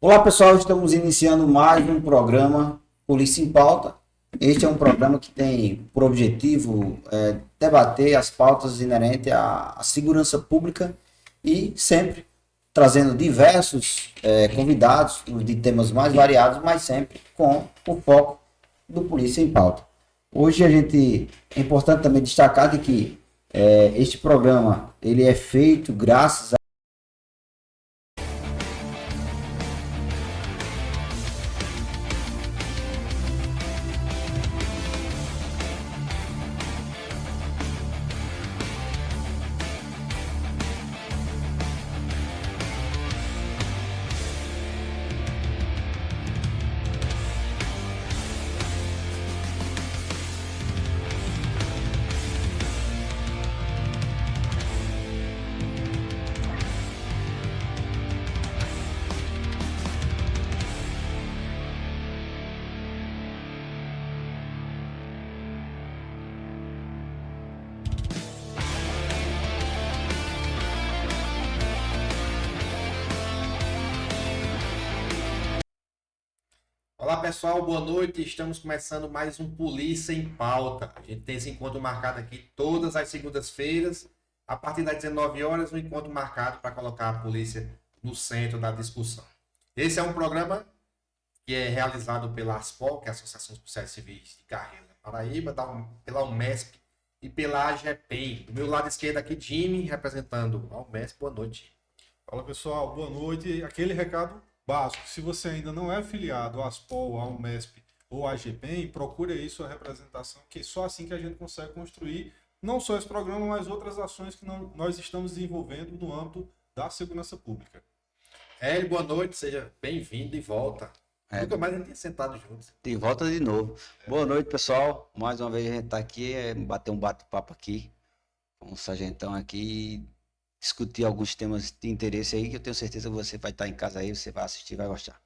Olá pessoal, estamos iniciando mais um programa Polícia em Pauta. Este é um programa que tem por objetivo debater as pautas inerentes à segurança pública e sempre trazendo diversos convidados de temas mais variados, mas sempre com o foco do Polícia em Pauta. Hoje é importante também destacar de que este programa ele é feito graças Olá pessoal, boa noite. Estamos começando mais um Polícia em Pauta. A gente tem esse encontro marcado aqui todas as segundas-feiras, a partir das 19 horas, um encontro marcado para colocar a polícia no centro da discussão. Esse é um programa que é realizado pela ASPOL, que é a Associação dos Policiais Civis de Carreira da Paraíba, pela UMESP e pela AGPEM. Do meu lado esquerdo aqui, Jimmy, representando a UMESP. Boa noite. Fala pessoal, boa noite. Aquele recado básico, se você ainda não é filiado à ASPOL, à UMESP ou à AGPEM, procure aí sua representação, que só assim que a gente consegue construir não só esse programa, mas outras ações que nós estamos desenvolvendo no âmbito da segurança pública. Hélio, boa noite, seja bem-vindo de volta. Nunca mais a gente tinha sentado juntos. de volta de novo. Boa noite, pessoal. Mais uma vez a gente está aqui, bater um bate-papo aqui com o Sargentão aqui, discutir alguns temas de interesse aí, que eu tenho certeza que você vai estar em casa aí, você vai assistir e vai gostar.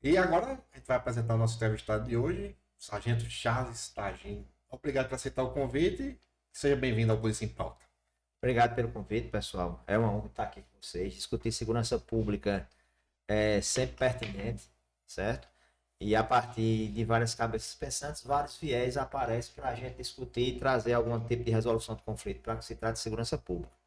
E agora a gente vai apresentar o nosso entrevistado de hoje, o Sargento Charles Tagino. Obrigado por aceitar o convite e seja bem-vindo ao Polícia em Pauta. Obrigado pelo convite, pessoal. É uma honra estar aqui com vocês. Discutir segurança pública é sempre pertinente, certo? E a partir de várias cabeças pensantes, vários viés aparecem para a gente discutir e trazer algum tipo de resolução de conflito para que se trate de segurança pública.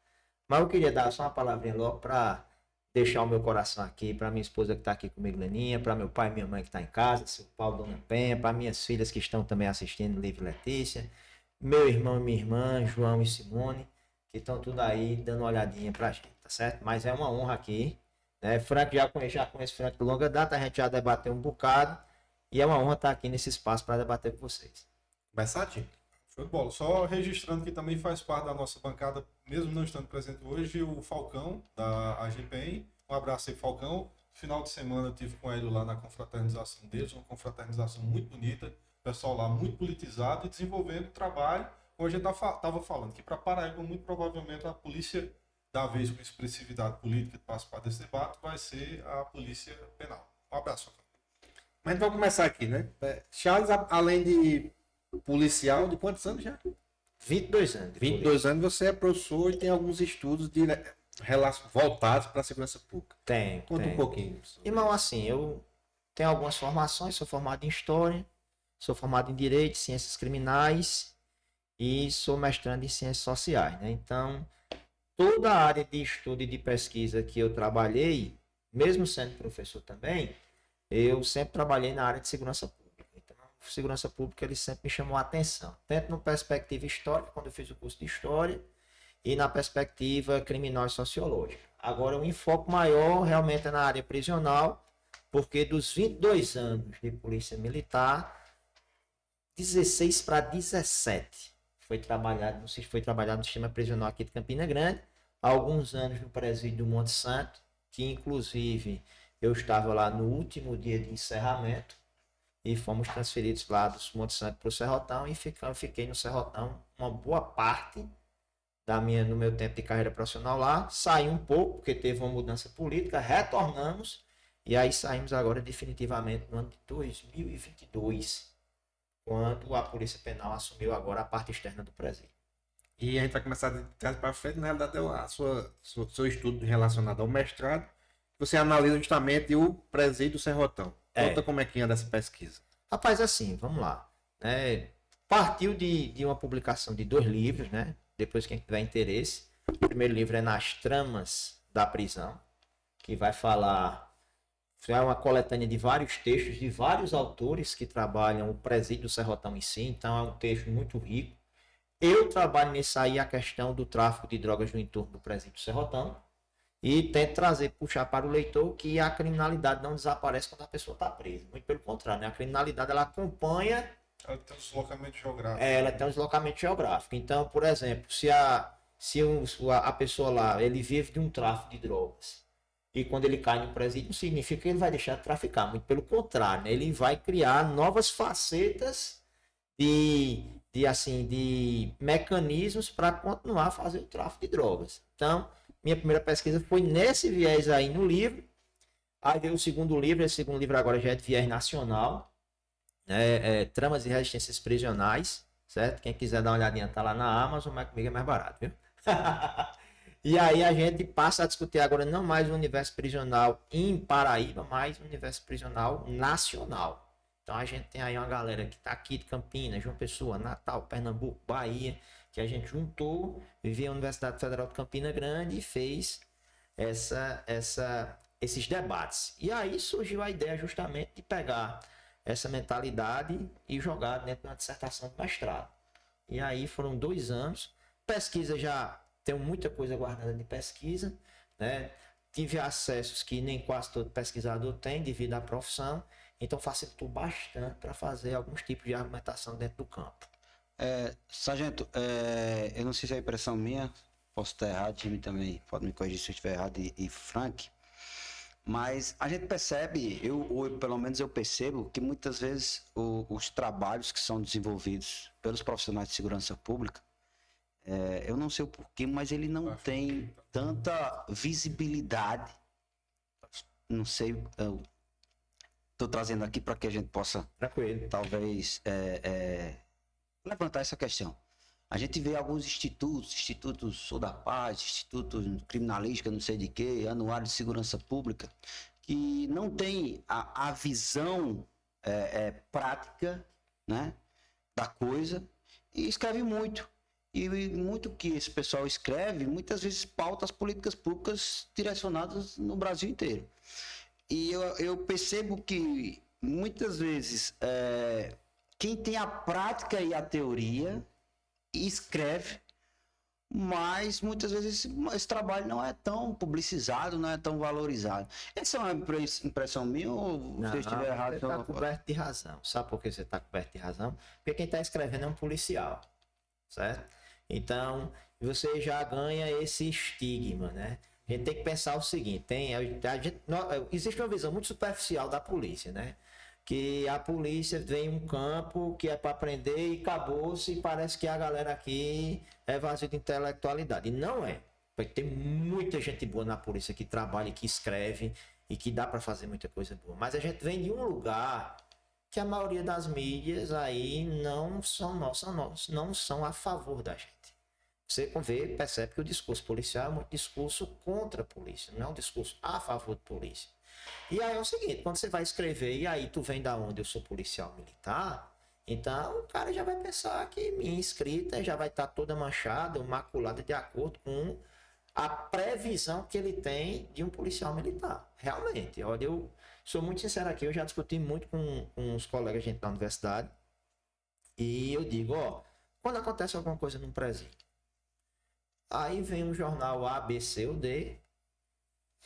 Mas eu queria dar só uma palavrinha logo para deixar o meu coração aqui, para minha esposa que está aqui comigo, Leninha, para meu pai e minha mãe que estão em casa, seu Paulo, Dona Penha, para minhas filhas que estão também assistindo, Liv e Letícia, meu irmão e minha irmã, João e Simone, que estão tudo aí dando uma olhadinha pra gente, tá certo? Mas é uma honra aqui, né? Frank, já conheço Frank de longa data, a gente já debateu um bocado, e é uma honra estar aqui nesse espaço para debater com vocês. Começar, Tim? Show de bola. Só registrando que também faz parte da nossa bancada, mesmo não estando presente hoje, o Falcão, da AGPEM. Um abraço aí, Falcão. Final de semana eu tive com ele lá na confraternização deles, uma confraternização muito bonita, o pessoal lá muito politizado e desenvolvendo trabalho. Hoje eu estava falando que para Paraíba, muito provavelmente, a polícia da vez com expressividade política de participar desse debate vai ser a polícia penal. Um abraço, Falcão. Mas vamos começar aqui, né? Charles, além de policial, de quantos anos já? 22 anos. 22 anos, você é professor e tem alguns estudos voltados para a segurança pública. Tem. Conta um pouquinho. Irmão, assim, eu tenho algumas formações, sou formado em História, sou formado em Direito, Ciências Criminais e sou mestrando em Ciências Sociais, né? Então, toda a área de estudo e de pesquisa que eu trabalhei, mesmo sendo professor também, eu sempre trabalhei na área de segurança pública. Então, segurança pública ele sempre me chamou a atenção, tanto na perspectiva histórica, quando eu fiz o curso de História, e na perspectiva criminal e sociológica. Agora, o enfoque maior realmente é na área prisional, porque dos 22 anos de polícia militar, 16 para 17 foi trabalhado no sistema prisional aqui de Campina Grande, há alguns anos no presídio do Monte Santo, que inclusive eu estava lá no último dia de encerramento e fomos transferidos lá do Monte Santo para o Serrotão e fiquei no Serrotão uma boa parte no meu tempo de carreira profissional lá. Saí um pouco porque teve uma mudança política, retornamos e aí saímos agora definitivamente no ano de 2022, quando a Polícia Penal assumiu agora a parte externa do presídio. E a gente vai começar de trás para frente, na realidade, é seu estudo relacionado ao mestrado. você analisa justamente o presídio do Serrotão. Conta como é que anda essa pesquisa. Rapaz, assim, vamos lá. Partiu de uma publicação de 2 livros, né? Depois, quem tiver interesse. O primeiro livro é Nas Tramas da Prisão, que vai falar. É uma coletânea de vários textos de vários autores que trabalham o presídio do Serrotão em si, então é um texto muito rico. Eu trabalho nisso aí a questão do tráfico de drogas no entorno do presídio do Serrotão e tento puxar para o leitor que a criminalidade não desaparece quando a pessoa está presa. Muito pelo contrário, né? A criminalidade ela acompanha. Ela tem um deslocamento geográfico. Ela tem um deslocamento geográfico. Então, por exemplo, se a pessoa lá ele vive de um tráfico de drogas. E quando ele cai no presídio, não significa que ele vai deixar de traficar. Muito pelo contrário, né? Ele vai criar novas facetas de mecanismos para continuar a fazer o tráfico de drogas. Então, minha primeira pesquisa foi nesse viés aí no livro. Aí veio o segundo livro. Esse segundo livro agora já é de viés nacional. Tramas e resistências prisionais. Certo? Quem quiser dar uma olhadinha, tá lá na Amazon, mas comigo é mais barato, viu? E aí a gente passa a discutir agora não mais o universo prisional em Paraíba, mas o universo prisional nacional. Então a gente tem aí uma galera que está aqui de Campinas, João Pessoa, Natal, Pernambuco, Bahia, que a gente juntou, vivia a Universidade Federal de Campina Grande e fez esses debates. E aí surgiu a ideia justamente de pegar essa mentalidade e jogar dentro de uma dissertação de mestrado. E aí foram 2 anos, pesquisa já... Tenho muita coisa guardada de pesquisa, né? Tive acessos que nem quase todo pesquisador tem devido à profissão, então facilitou bastante para fazer alguns tipos de argumentação dentro do campo. Sargento, eu não sei se é impressão minha, posso estar errado, time também pode me corrigir se eu estiver errado, e Frank, mas a gente percebe, ou pelo menos eu percebo, que muitas vezes os trabalhos que são desenvolvidos pelos profissionais de segurança pública, eu não sei o porquê, mas ele não tem tanta visibilidade. Não sei, estou trazendo aqui para que a gente possa, talvez, levantar essa questão. A gente vê alguns institutos Sou da Paz, institutos criminalística, não sei de quê, anuário de segurança pública, que não tem a visão prática, né, da coisa e escreve muito. E muito que esse pessoal escreve, muitas vezes pauta as políticas públicas direcionadas no Brasil inteiro. E eu percebo que muitas vezes quem tem a prática e a teoria escreve, mas muitas vezes esse trabalho não é tão publicizado, não é tão valorizado. Essa é uma impressão minha ou Não, se eu estiver errado? Você está coberto de razão. Sabe por que você está coberto de razão? Porque quem está escrevendo é um policial, certo? Então, você já ganha esse estigma, né? A gente tem que pensar o seguinte, existe uma visão muito superficial da polícia, né? Que a polícia vem um campo que é para prender e acabou-se, e parece que a galera aqui é vazio de intelectualidade. E não é. Vai ter muita gente boa na polícia que trabalha, que escreve e que dá para fazer muita coisa boa. Mas a gente vem de um lugar que a maioria das mídias aí não são a favor da gente. Você percebe que o discurso policial é um discurso contra a polícia, não é um discurso a favor de polícia. E aí é o seguinte, quando você vai escrever, e aí tu vem da onde? Eu sou policial militar, então o cara já vai pensar que minha escrita já vai estar toda manchada, maculada de acordo com a previsão que ele tem de um policial militar. Realmente, olha, eu sou muito sincero aqui, eu já discuti muito com uns colegas gente da universidade, e eu digo, quando acontece alguma coisa num presídio, aí vem um jornal A, B, C ou D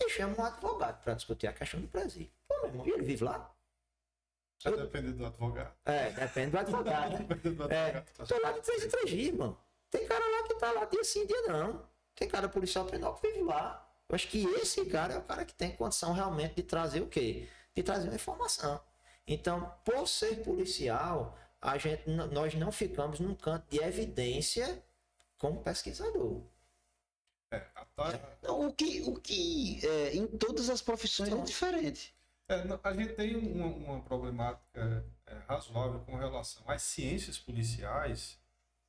e chama um advogado para discutir a questão do presídio. Pô, meu irmão, e ele vive lá? Depende do advogado. Depende do advogado, né? Depende do advogado. Tô lá de 3 em 3 dias, irmão. Tem cara lá que tá lá dia sim, dia não. Tem cara policial penal que vive lá. Eu acho que esse cara é o cara que tem condição realmente de trazer o quê? De trazer uma informação. Então, por ser policial, nós não ficamos num canto de evidência como pesquisador. O que em todas as profissões é diferente. A gente tem uma problemática razoável com relação às ciências policiais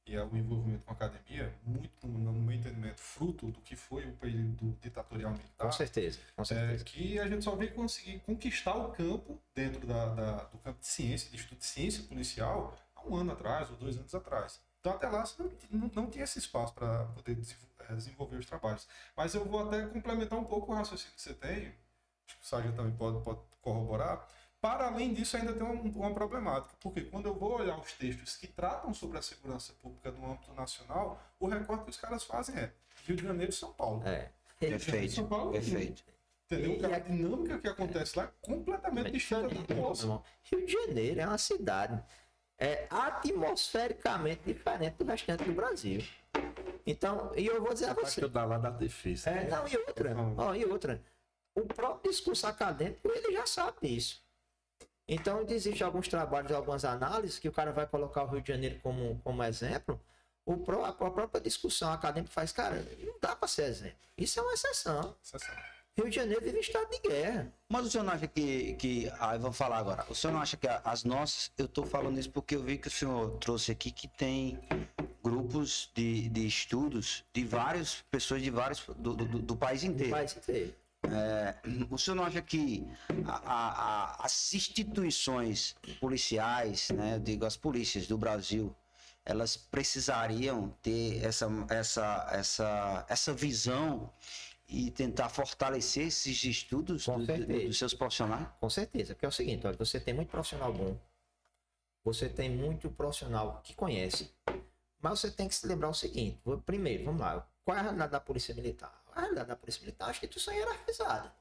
e ao envolvimento com a academia, muito, no meu entendimento, muito fruto do que foi o período ditatorial militar. Com certeza, com certeza. Que a gente só veio conseguir conquistar o campo dentro do campo de ciência, de estudo de ciência policial, há 1 ano atrás ou 2 anos atrás. Então, até lá, você não tinha esse espaço para poder desenvolver os trabalhos. Mas eu vou até complementar um pouco o raciocínio que você tem, acho que o Sargento também pode corroborar. Para além disso, ainda tem uma problemática, porque quando eu vou olhar os textos que tratam sobre a segurança pública no âmbito nacional, o recorte que os caras fazem é Rio de Janeiro e São Paulo. Perfeito, São Paulo, perfeito. Entendeu? A dinâmica que acontece lá é completamente distinta da nossa. Rio de Janeiro é uma cidade atmosfericamente diferente do restante do Brasil. Então, e eu vou dizer a você. Eu dar lá da defesa. Não, e outra. O próprio discurso acadêmico, ele já sabe disso. Então, existem alguns trabalhos, algumas análises, que o cara vai colocar o Rio de Janeiro como exemplo. A própria discussão acadêmica faz, cara, não dá para ser exemplo. Isso é uma exceção. Rio de Janeiro vive em estado de guerra. Mas o senhor não acha aí vamos falar agora. O senhor não acha que as nossas, eu estou falando isso porque eu vi que o senhor trouxe aqui que tem grupos de estudos de várias pessoas do país inteiro. Do país inteiro. O senhor não acha que as instituições policiais, né, eu digo as polícias do Brasil, elas precisariam ter essa visão e tentar fortalecer esses estudos dos seus profissionais? Com certeza, porque é o seguinte, olha, você tem muito profissional bom, você tem muito profissional que conhece, mas você tem que se lembrar o seguinte, primeiro, vamos lá, qual é a realidade da Polícia Militar? A realidade da Polícia Militar é uma instituição hierarquizada.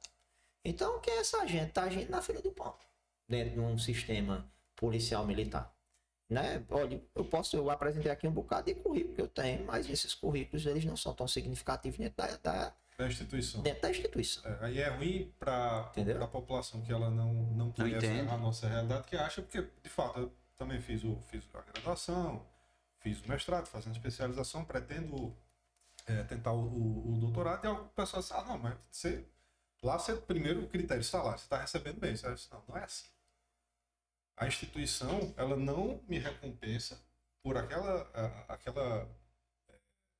Então, quem é essa gente? Está agindo na fila do pão, dentro de um sistema policial militar. Né? Olha, eu apresentei aqui um bocado de currículo que eu tenho, mas esses currículos eles não são tão significativos dentro da instituição. Dentro da instituição. Aí é ruim para a população que ela não conhece a nossa realidade, que acha, porque, de fato, eu também fiz a graduação, fiz o mestrado, fazendo especialização, pretendo tentar o doutorado, e o pessoal diz, não, mas você primeiro o critério salário, você está recebendo bem. Você diz, não é assim. A instituição, ela não me recompensa por aquela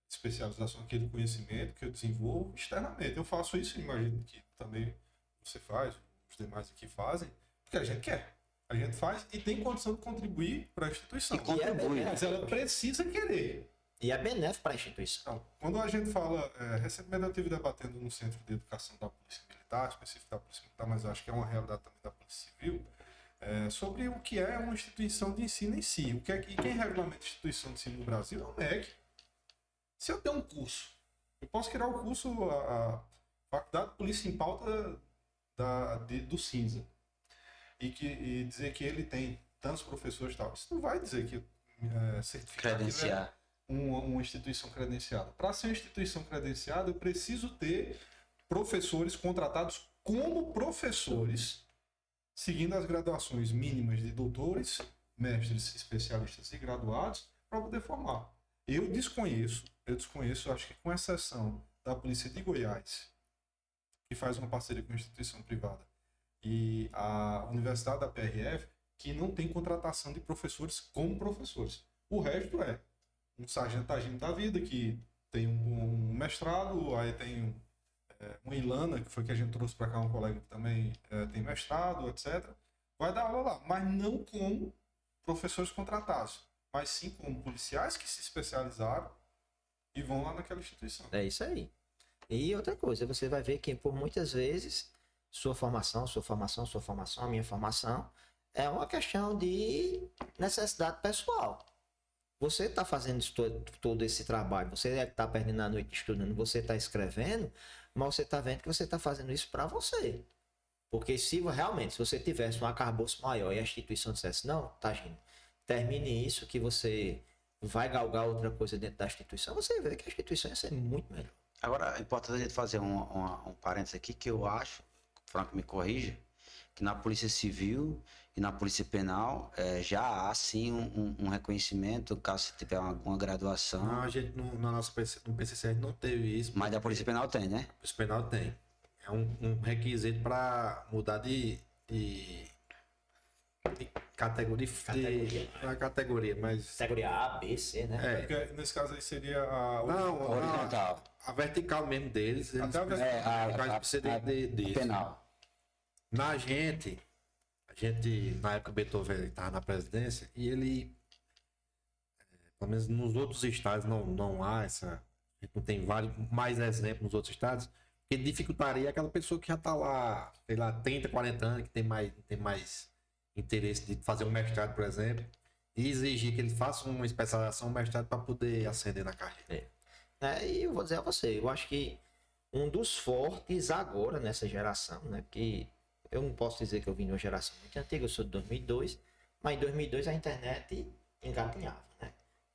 especialização, aquele conhecimento que eu desenvolvo externamente. Eu faço isso, imagino que também você faz, os demais aqui fazem, porque a gente quer. A gente faz e tem condição de contribuir para a instituição. Mas ela precisa querer. E é benéfico para a instituição. Então, quando a gente fala, recentemente eu estive debatendo no Centro de Educação da Polícia Militar, específico da Polícia Militar, mas eu acho que é uma realidade também da Polícia Civil, sobre o que é uma instituição de ensino em si. E quem regulamenta a instituição de ensino no Brasil é o MEC. Se eu tenho um curso, eu posso criar o curso, a Faculdade de Polícia em Pauta do Cinza, e dizer que ele tem tantos professores e tal. Isso não vai dizer que certificar credenciar uma instituição credenciada. Para ser uma instituição credenciada, eu preciso ter professores contratados como professores, seguindo as graduações mínimas de doutores, mestres, especialistas e graduados, para poder formar. Eu desconheço, acho que com exceção da Polícia de Goiás, que faz uma parceria com uma instituição privada, e a Universidade da PRF, que não tem contratação de professores como professores. O resto é um sargento agindo da vida, que tem um mestrado, aí tem uma Ilana, que foi que a gente trouxe para cá, um colega que também tem mestrado, etc. Vai dar aula lá, mas não como professores contratados, mas sim como policiais que se especializaram e vão lá naquela instituição. É isso aí. E outra coisa, você vai ver que por muitas vezes sua formação, a minha formação, é uma questão de necessidade pessoal. Você está fazendo todo esse trabalho, você está perdendo a noite estudando, você está escrevendo, mas você está vendo que você está fazendo isso para você. Porque se você tivesse um arcabouço maior e a instituição dissesse, não, Tagino, termine isso que você vai galgar outra coisa dentro da instituição, você vê que a instituição ia ser muito melhor. Agora, é importante a gente fazer um parênteses aqui, que eu acho, Franco me corrija, que na Polícia Civil e na Polícia Penal já há sim um reconhecimento, caso você tiver alguma graduação. Não, a gente no PCC a gente não teve isso. Mas da Polícia Penal tem, né? A Polícia Penal tem. É um requisito para mudar de categoria. Não é categoria, mas. Categoria A, B, C, né? Porque nesse caso aí seria Não, horizontal. a vertical mesmo deles, eles Até a vertical. precisam disso. penal. A gente, na época Beethoven estava na presidência, e ele, pelo menos nos outros estados não há essa, a gente não tem mais exemplos nos outros estados, que dificultaria aquela pessoa que já está lá, sei lá, 30, 40 anos, que tem mais interesse de fazer um mestrado, por exemplo, e exigir que ele faça uma especialização, um mestrado, para poder ascender na carreira. E eu vou dizer a você, eu acho que um dos fortes agora nessa geração, né? Porque eu não posso dizer que eu vim de uma geração muito antiga, eu sou de 2002, mas em 2002 a internet engatinhava, né?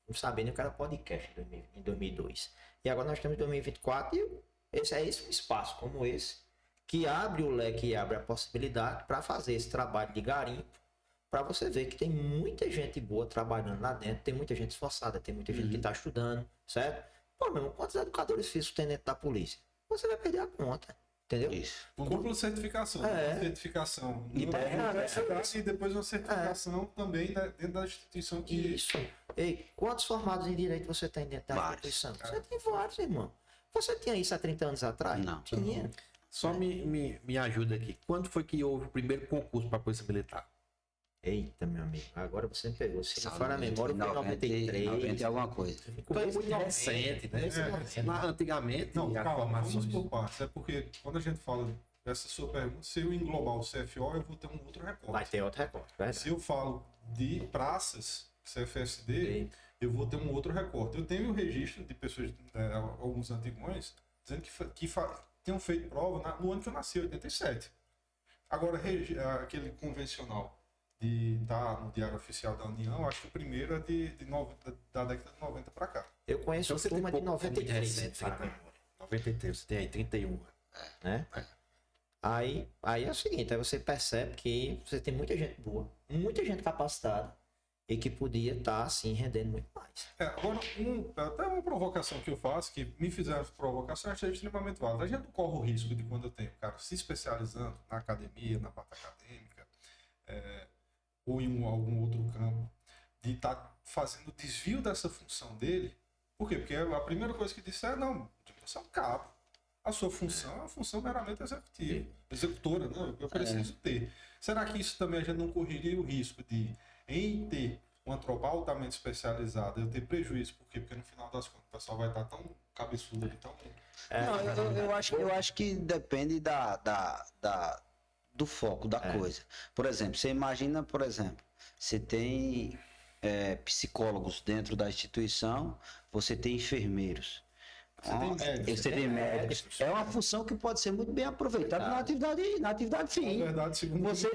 Não sabia nem o que era podcast em 2002. E agora nós estamos em 2024 e esse é um espaço como esse que abre o leque e abre a possibilidade para fazer esse trabalho de garimpo, para você ver que tem muita gente boa trabalhando lá dentro, tem muita gente esforçada, tem muita gente que está estudando, certo? Pô, meu irmão, quantos educadores físicos tem dentro da polícia? Você vai perder a conta, entendeu? Isso. Com dupla certificação. Certificação E na universidade e depois uma certificação também dentro da instituição que... Isso. Ei, quantos formados em direito você tem dentro da Vários. instituição? Você tem vários, irmão. Você tinha isso há 30 anos atrás? Não. Tinha. Só me ajuda aqui. Quando foi que houve o primeiro concurso para a Polícia Militar? Eita, meu amigo, agora você me pegou. Se não for na Salve, memória, foi em 93. 90 e alguma coisa. Então é muito recente, né? Lá antigamente, Não, as calma, vamos formações... por partes. É porque quando a gente fala dessa sua pergunta, se eu englobar o CFO, eu vou ter um outro recorte. Vai ter outro recorte, verdade. Se eu falo de praças, CFSD, Ei. eu vou ter um outro recorte. Eu tenho o registro de pessoas, alguns antigões, dizendo que tinham feito prova no ano que eu nasci, 87. Agora, aquele convencional de estar no Diário Oficial da União, acho que o primeiro é da década de 90 para cá. Eu conheço Então você tem turma de pouco, muito 93, recente, fala. 93, você tem aí 31. Né? Aí é o seguinte, aí você percebe que você tem muita gente boa, muita gente capacitada e que podia estar, assim, rendendo muito mais. Agora, até uma provocação que eu faço, que me fizeram provocação, achei extremamente válida. A gente não corre o risco de quando eu tenho o cara se especializando na academia, na parte acadêmica, ou em algum outro campo, de estar fazendo desvio dessa função dele. Por quê? Porque a primeira coisa que disser não, você é um cabo. A sua função é uma função meramente executora, né? Eu preciso ter. Será que isso também a gente não correria o risco de, em ter uma tropa altamente especializada, eu ter prejuízo? Por quê? Porque no final das contas o pessoal vai estar tão cabeçudo e tão... Não, eu acho que depende do foco da coisa. Por exemplo, você imagina, você tem psicólogos dentro da instituição, você tem enfermeiros. Você tem médicos. É uma função que pode ser muito bem aproveitada na atividade fim. Na verdade, segundo Você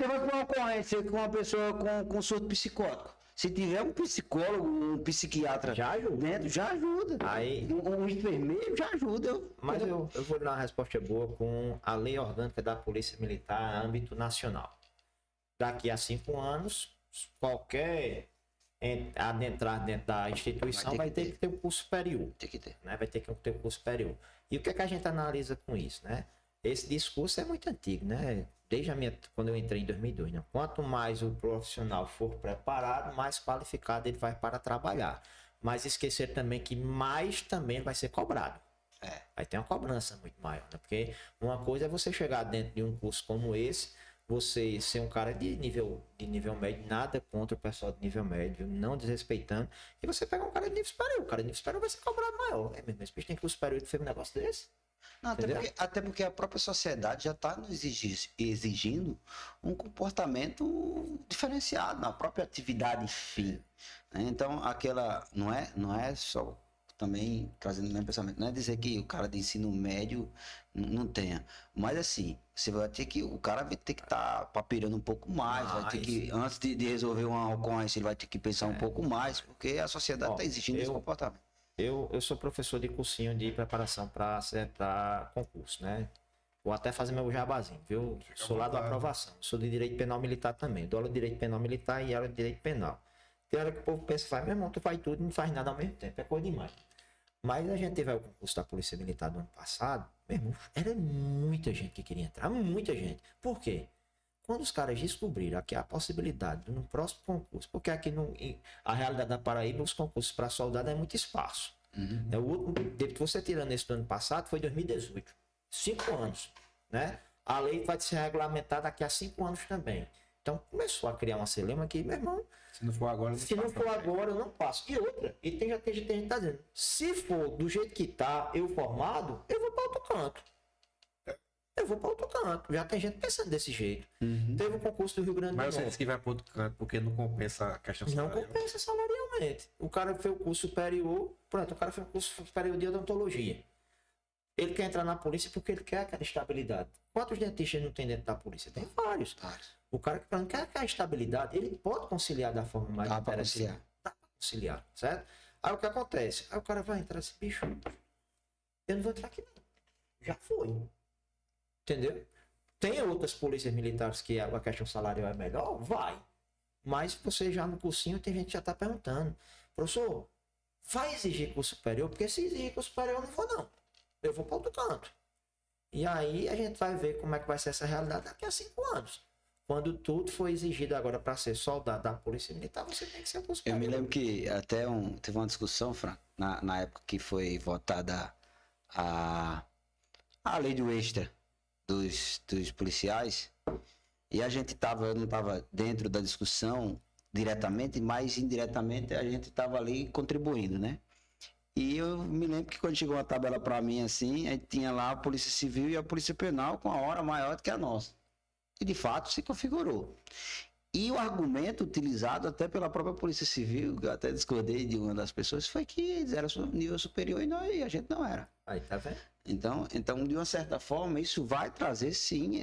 vai para uma ocorrência com uma pessoa com surto psicótico. Se tiver um psicólogo, um psiquiatra Já ajuda. dentro, já ajuda. Aí- Um enfermeiro já ajuda. Mas eu vou dar uma resposta boa com a lei orgânica da Polícia Militar a âmbito nacional. Daqui a 5 anos, qualquer adentrar dentro da instituição vai ter que ter um curso superior. Tem que ter. Né? Vai ter que ter um curso superior. E o que é que a gente analisa com isso, né? Esse discurso é muito antigo, né? Desde quando eu entrei em 2002, né? Quanto mais o profissional for preparado, mais qualificado ele vai para trabalhar. Mas esquecer também que mais também vai ser cobrado. Vai ter uma cobrança muito maior, né? Porque uma coisa é você chegar dentro de um curso como esse, você ser um cara de nível médio, nada contra o pessoal de nível médio, não desrespeitando, e você pegar um cara de nível superior. O cara de nível superior vai ser cobrado maior. Mesmo, esse bicho tem curso superior e fez um negócio desse. Não, até porque a própria sociedade já está nos exigindo um comportamento diferenciado na própria atividade fim. Né? Então, não é só, também trazendo o mesmo pensamento, não é dizer que o cara de ensino médio não tenha, mas assim, o cara vai ter que estar papeirando um pouco mais, vai ter que, antes de resolver uma ocorrência, ele vai ter que pensar um pouco mais, porque a sociedade está exigindo esse comportamento. Eu sou professor de cursinho de preparação para concurso, né? Vou até fazer meu jabazinho, viu? Sou lá da aprovação. Sou de direito penal militar também. Dou aula de direito penal militar e aula de direito penal. Tem hora que o povo pensa, meu irmão, tu faz tudo e não faz nada ao mesmo tempo. É coisa demais. Mas a gente teve o concurso da Polícia Militar do ano passado, meu irmão, era muita gente que queria entrar, muita gente. Por quê? Quando os caras descobriram aqui a possibilidade no próximo concurso, porque aqui a realidade da Paraíba, os concursos para soldado é muito espaço. O último, você tirando esse do ano passado, foi 2018. 5 anos, né? A lei vai ser regulamentada daqui a 5 anos também. Então começou a criar uma celema que, meu irmão, Se não for agora, se não for agora, eu não passo. E outra, já tem gente que tá dizendo, se for do jeito que tá, eu formado, eu vou para outro canto. Eu vou para outro canto. Já tem gente pensando desse jeito. Teve um concurso do Rio Grande do Mas você Norte. disse que vai para outro canto porque não compensa a questão Não salarial. compensa salarialmente. O cara fez o curso superior, pronto, o cara fez o curso superior de odontologia. Ele quer entrar na polícia porque ele quer aquela estabilidade. Quantos dentistas não tem dentro da polícia? Tem vários. O cara que quer aquela estabilidade, ele pode conciliar da forma mais Dá pra interessante. conciliar. Dá pra conciliar, certo? Aí o que acontece? Aí o cara vai entrar esse bicho. Eu não vou entrar aqui não. Já foi. Entendeu? Tem outras polícias militares que a questão salarial é melhor? Vai. Mas você já no cursinho, tem gente que já está perguntando. Professor, vai exigir curso superior? Porque se exigir curso superior, eu não vou não. Eu vou para outro canto. E aí a gente vai ver como é que vai ser essa realidade daqui a 5 anos. Quando tudo for exigido agora para ser soldado da Polícia Militar, você tem que ser um curso Eu superior. me lembro que até teve uma discussão, Fran, na época que foi votada a lei do extra dos policiais, e a gente eu não estava dentro da discussão diretamente, mas indiretamente a gente estava ali contribuindo, né? E eu me lembro que quando chegou uma tabela para mim assim, aí tinha lá a Polícia Civil e a Polícia Penal com a hora maior do que a nossa. E de fato se configurou. E o argumento utilizado até pela própria Polícia Civil, que eu até discordei de uma das pessoas, foi que eles eram nível superior e a gente não era. Aí, tá vendo? Então, de uma certa forma, isso vai trazer sim,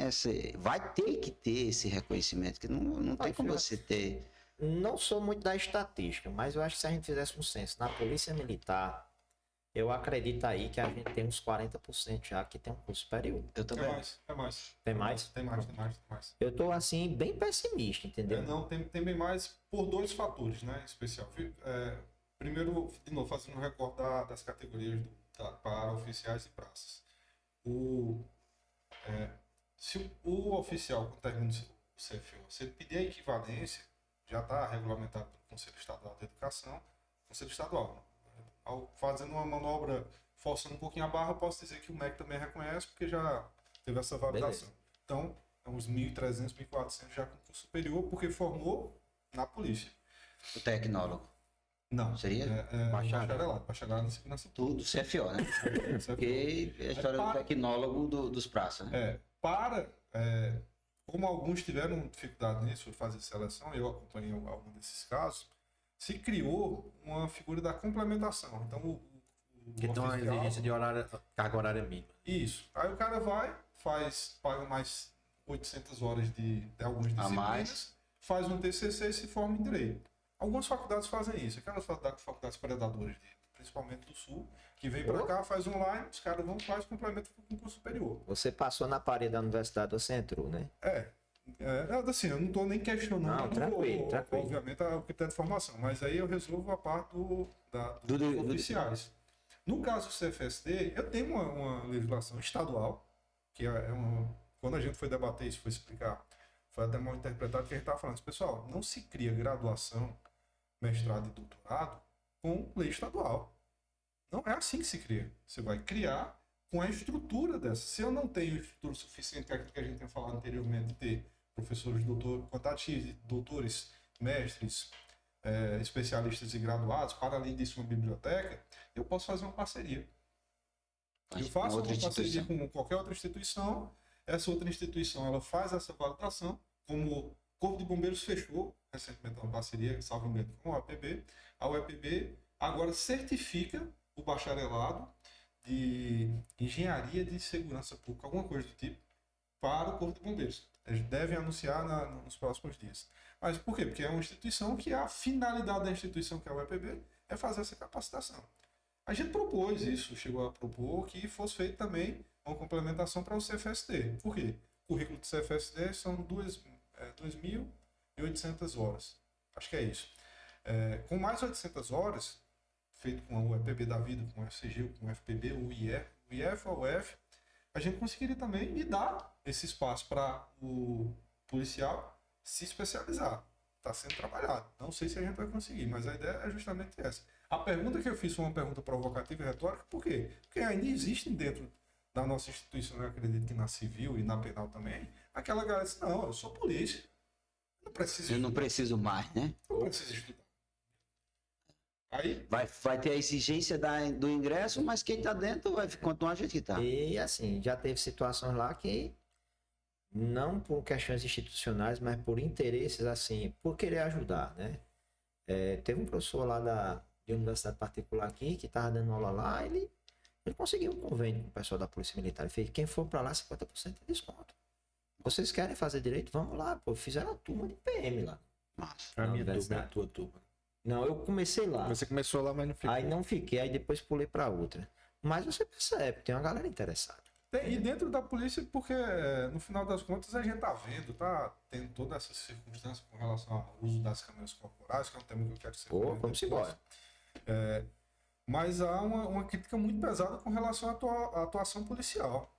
vai ter que ter esse reconhecimento, que não tem como você ter. Não sou muito da estatística, mas eu acho que se a gente fizesse um censo na Polícia Militar, eu acredito aí que a gente tem uns 40% já que tem um curso superior. Eu também. É mais. Tem mais? Tem mais. Eu tô assim, bem pessimista, entendeu? Não, tem bem mais por 2 fatores, né, em especial. Primeiro, de novo, fazendo um recorte das categorias para oficiais e praças. Se o oficial, quando termina o CFO, se ele pedir a equivalência, já está regulamentado pelo Conselho Estadual de Educação, Conselho Estadual. Fazendo uma manobra, forçando um pouquinho a barra, eu posso dizer que o MEC também reconhece, porque já teve essa validação. Beleza. Então, é uns 1.300, 1.400 já com curso superior, porque formou na polícia. O tecnólogo. Não. Seria? Bacharelado na segurança Tudo CFO, né? Porque é a história do tecnólogo dos praças, né? Como alguns tiveram dificuldade nisso, de fazer seleção, eu acompanhei algum desses casos, se criou uma figura da complementação. Então, o Que tem uma oficial- exigência de carga horária mínima. Isso. Aí o cara vai, paga mais 800 horas de algumas A disciplinas, mais. faz um TCC e se forma em Direito. Algumas faculdades fazem isso. Aquelas faculdades predadoras, principalmente do Sul, que vem para cá, faz online, os caras vão, faz complemento com curso superior. Você passou na parede da universidade, você entrou, né? Assim, eu não estou nem questionando, Não, tranquilo. obviamente, o critério de formação, mas aí eu resolvo a parte dos oficiais. No caso do CFSD, eu tenho uma legislação estadual, que quando a gente foi debater isso, foi explicar, foi até mal interpretado, que a gente estava falando, pessoal, não se cria graduação, mestrado e doutorado com lei estadual. Não é assim que se cria. Você vai criar com a estrutura dessa. Se eu não tenho estrutura suficiente, que a gente tinha falado anteriormente, de ter professores, quantidade de doutores, mestres, especialistas e graduados, para além disso uma biblioteca, eu posso fazer uma parceria. Eu faço uma parceria com qualquer outra instituição, essa outra instituição ela faz essa validação, como o Corpo de Bombeiros fechou recentemente uma parceria, salvo engano, com a UEPB. A UEPB agora certifica o bacharelado de Engenharia de Segurança Pública, alguma coisa do tipo, para o Corpo de Bombeiros. Eles devem anunciar nos próximos dias. Mas por quê? Porque é uma instituição que a finalidade da instituição, que é a UEPB, é fazer essa capacitação. A gente propôs isso, chegou a propor que fosse feita também uma complementação para o CFSD. Por quê? O currículo do CFSD são 2.800 horas. Acho que é isso. Com mais 800 horas, feito com a UEPB da vida, com o FCG, com o FPB, o IF, a UF, a gente conseguiria também dar esse espaço para o policial se especializar. Está sendo trabalhado. Não sei se a gente vai conseguir, mas a ideia é justamente essa. A pergunta que eu fiz foi uma pergunta provocativa e retórica, por quê? Porque ainda existem dentro da nossa instituição, eu acredito que na civil e na penal também, aquela galera diz, não, eu sou polícia. Não preciso Eu não estudar. preciso mais, né? Não preciso estudar. Aí, Vai ter a exigência do ingresso, mas quem tá dentro vai continuar a gente que tá. E assim, já teve situações lá que, não por questões institucionais, mas por interesses, assim, por querer ajudar, né? Teve um professor lá de universidade particular aqui, que estava dando aula lá, ele conseguiu um convênio com o pessoal da Polícia Militar. Ele fez, quem for para lá, 50% de desconto. Vocês querem fazer direito? Vamos lá, pô. Fizeram a turma de PM lá. Massa. A Não, minha turma, universidade. a tua turma. Não, eu comecei lá. Você começou lá, mas não ficou. Aí não fiquei, aí depois pulei para outra. Mas você percebe, tem uma galera interessada. e dentro da polícia, porque no final das contas a gente tá vendo, tá tendo toda essa circunstância com relação ao uso das câmeras corporais, que é um tema que eu quero ser. Pô, vamos embora. Mas há uma crítica muito pesada com relação à atuação policial.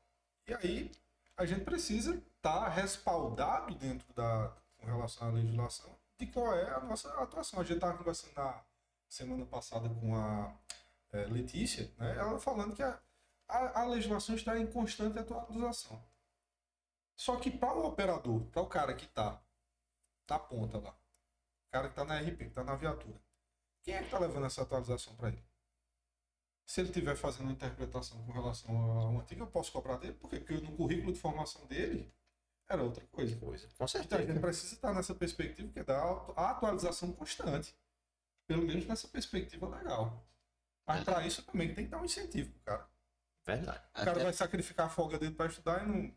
E aí a gente precisa estar respaldado dentro com relação à legislação de qual é a nossa atuação. A gente estava conversando na semana passada com a Letícia, né, ela falando que a legislação está em constante atualização. Só que para o operador, para o cara que está na ponta lá, o cara que está na RP, que está na viatura, quem é que está levando essa atualização para ele? Se ele estiver fazendo uma interpretação com relação ao antigo, eu posso cobrar dele? Por quê? Porque no currículo de formação dele era outra coisa. Com Então a certeza. gente precisa estar nessa perspectiva que é da atualização constante. Pelo menos nessa perspectiva legal. Mas para isso também tem que dar um incentivo pro cara. Verdade. O cara vai sacrificar a folga dele para estudar e não.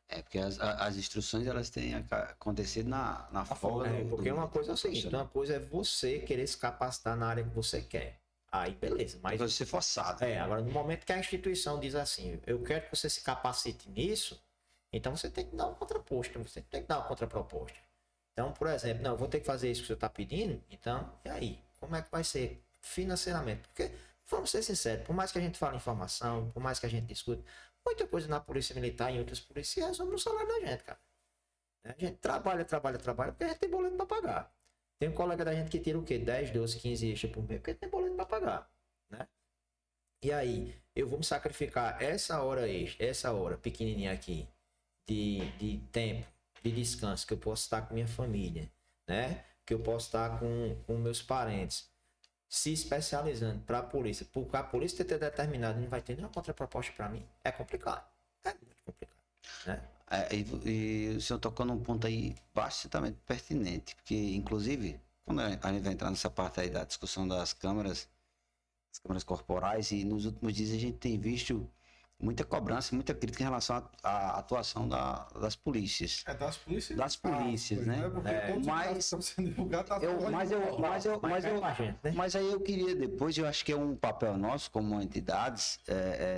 Porque as instruções elas têm acontecido na folga. Porque uma coisa é o seguinte, uma coisa é você querer se capacitar na área que você quer. Aí beleza, mas Vai ser forçado. agora no momento que a instituição diz assim, eu quero que você se capacite nisso, então você tem que dar um contraposto, você tem que dar uma contraproposta. Então, por exemplo, não, eu vou ter que fazer isso que você está pedindo, então, e aí? Como é que vai ser financeiramente? Porque, vamos ser sinceros, por mais que a gente fale informação, por mais que a gente discute, muita coisa na polícia militar e em outras polícias resolve no salário da gente, cara. A gente trabalha, porque a gente tem boleto para pagar. Tem um colega da gente que tira o quê? 10, 12, 15 extras por mês, porque tem boleto para pagar, né? E aí, eu vou me sacrificar essa hora extra, essa hora pequenininha aqui, de tempo, de descanso, que eu posso estar com minha família, né? Que eu posso estar com meus parentes, se especializando para a polícia, porque a polícia ter determinado não vai ter nenhuma contraproposta para mim, é complicado. É muito complicado, né? E o senhor tocou num ponto aí bastante pertinente, porque inclusive, quando a gente vai entrar nessa parte aí da discussão das câmeras corporais, e nos últimos dias a gente tem visto muita cobrança, muita crítica em relação à atuação das polícias. Das polícias? Das polícias, né? Porque todos os casos que estão sendo divulgados tá Mas aí eu queria depois, eu acho que é um papel nosso como entidades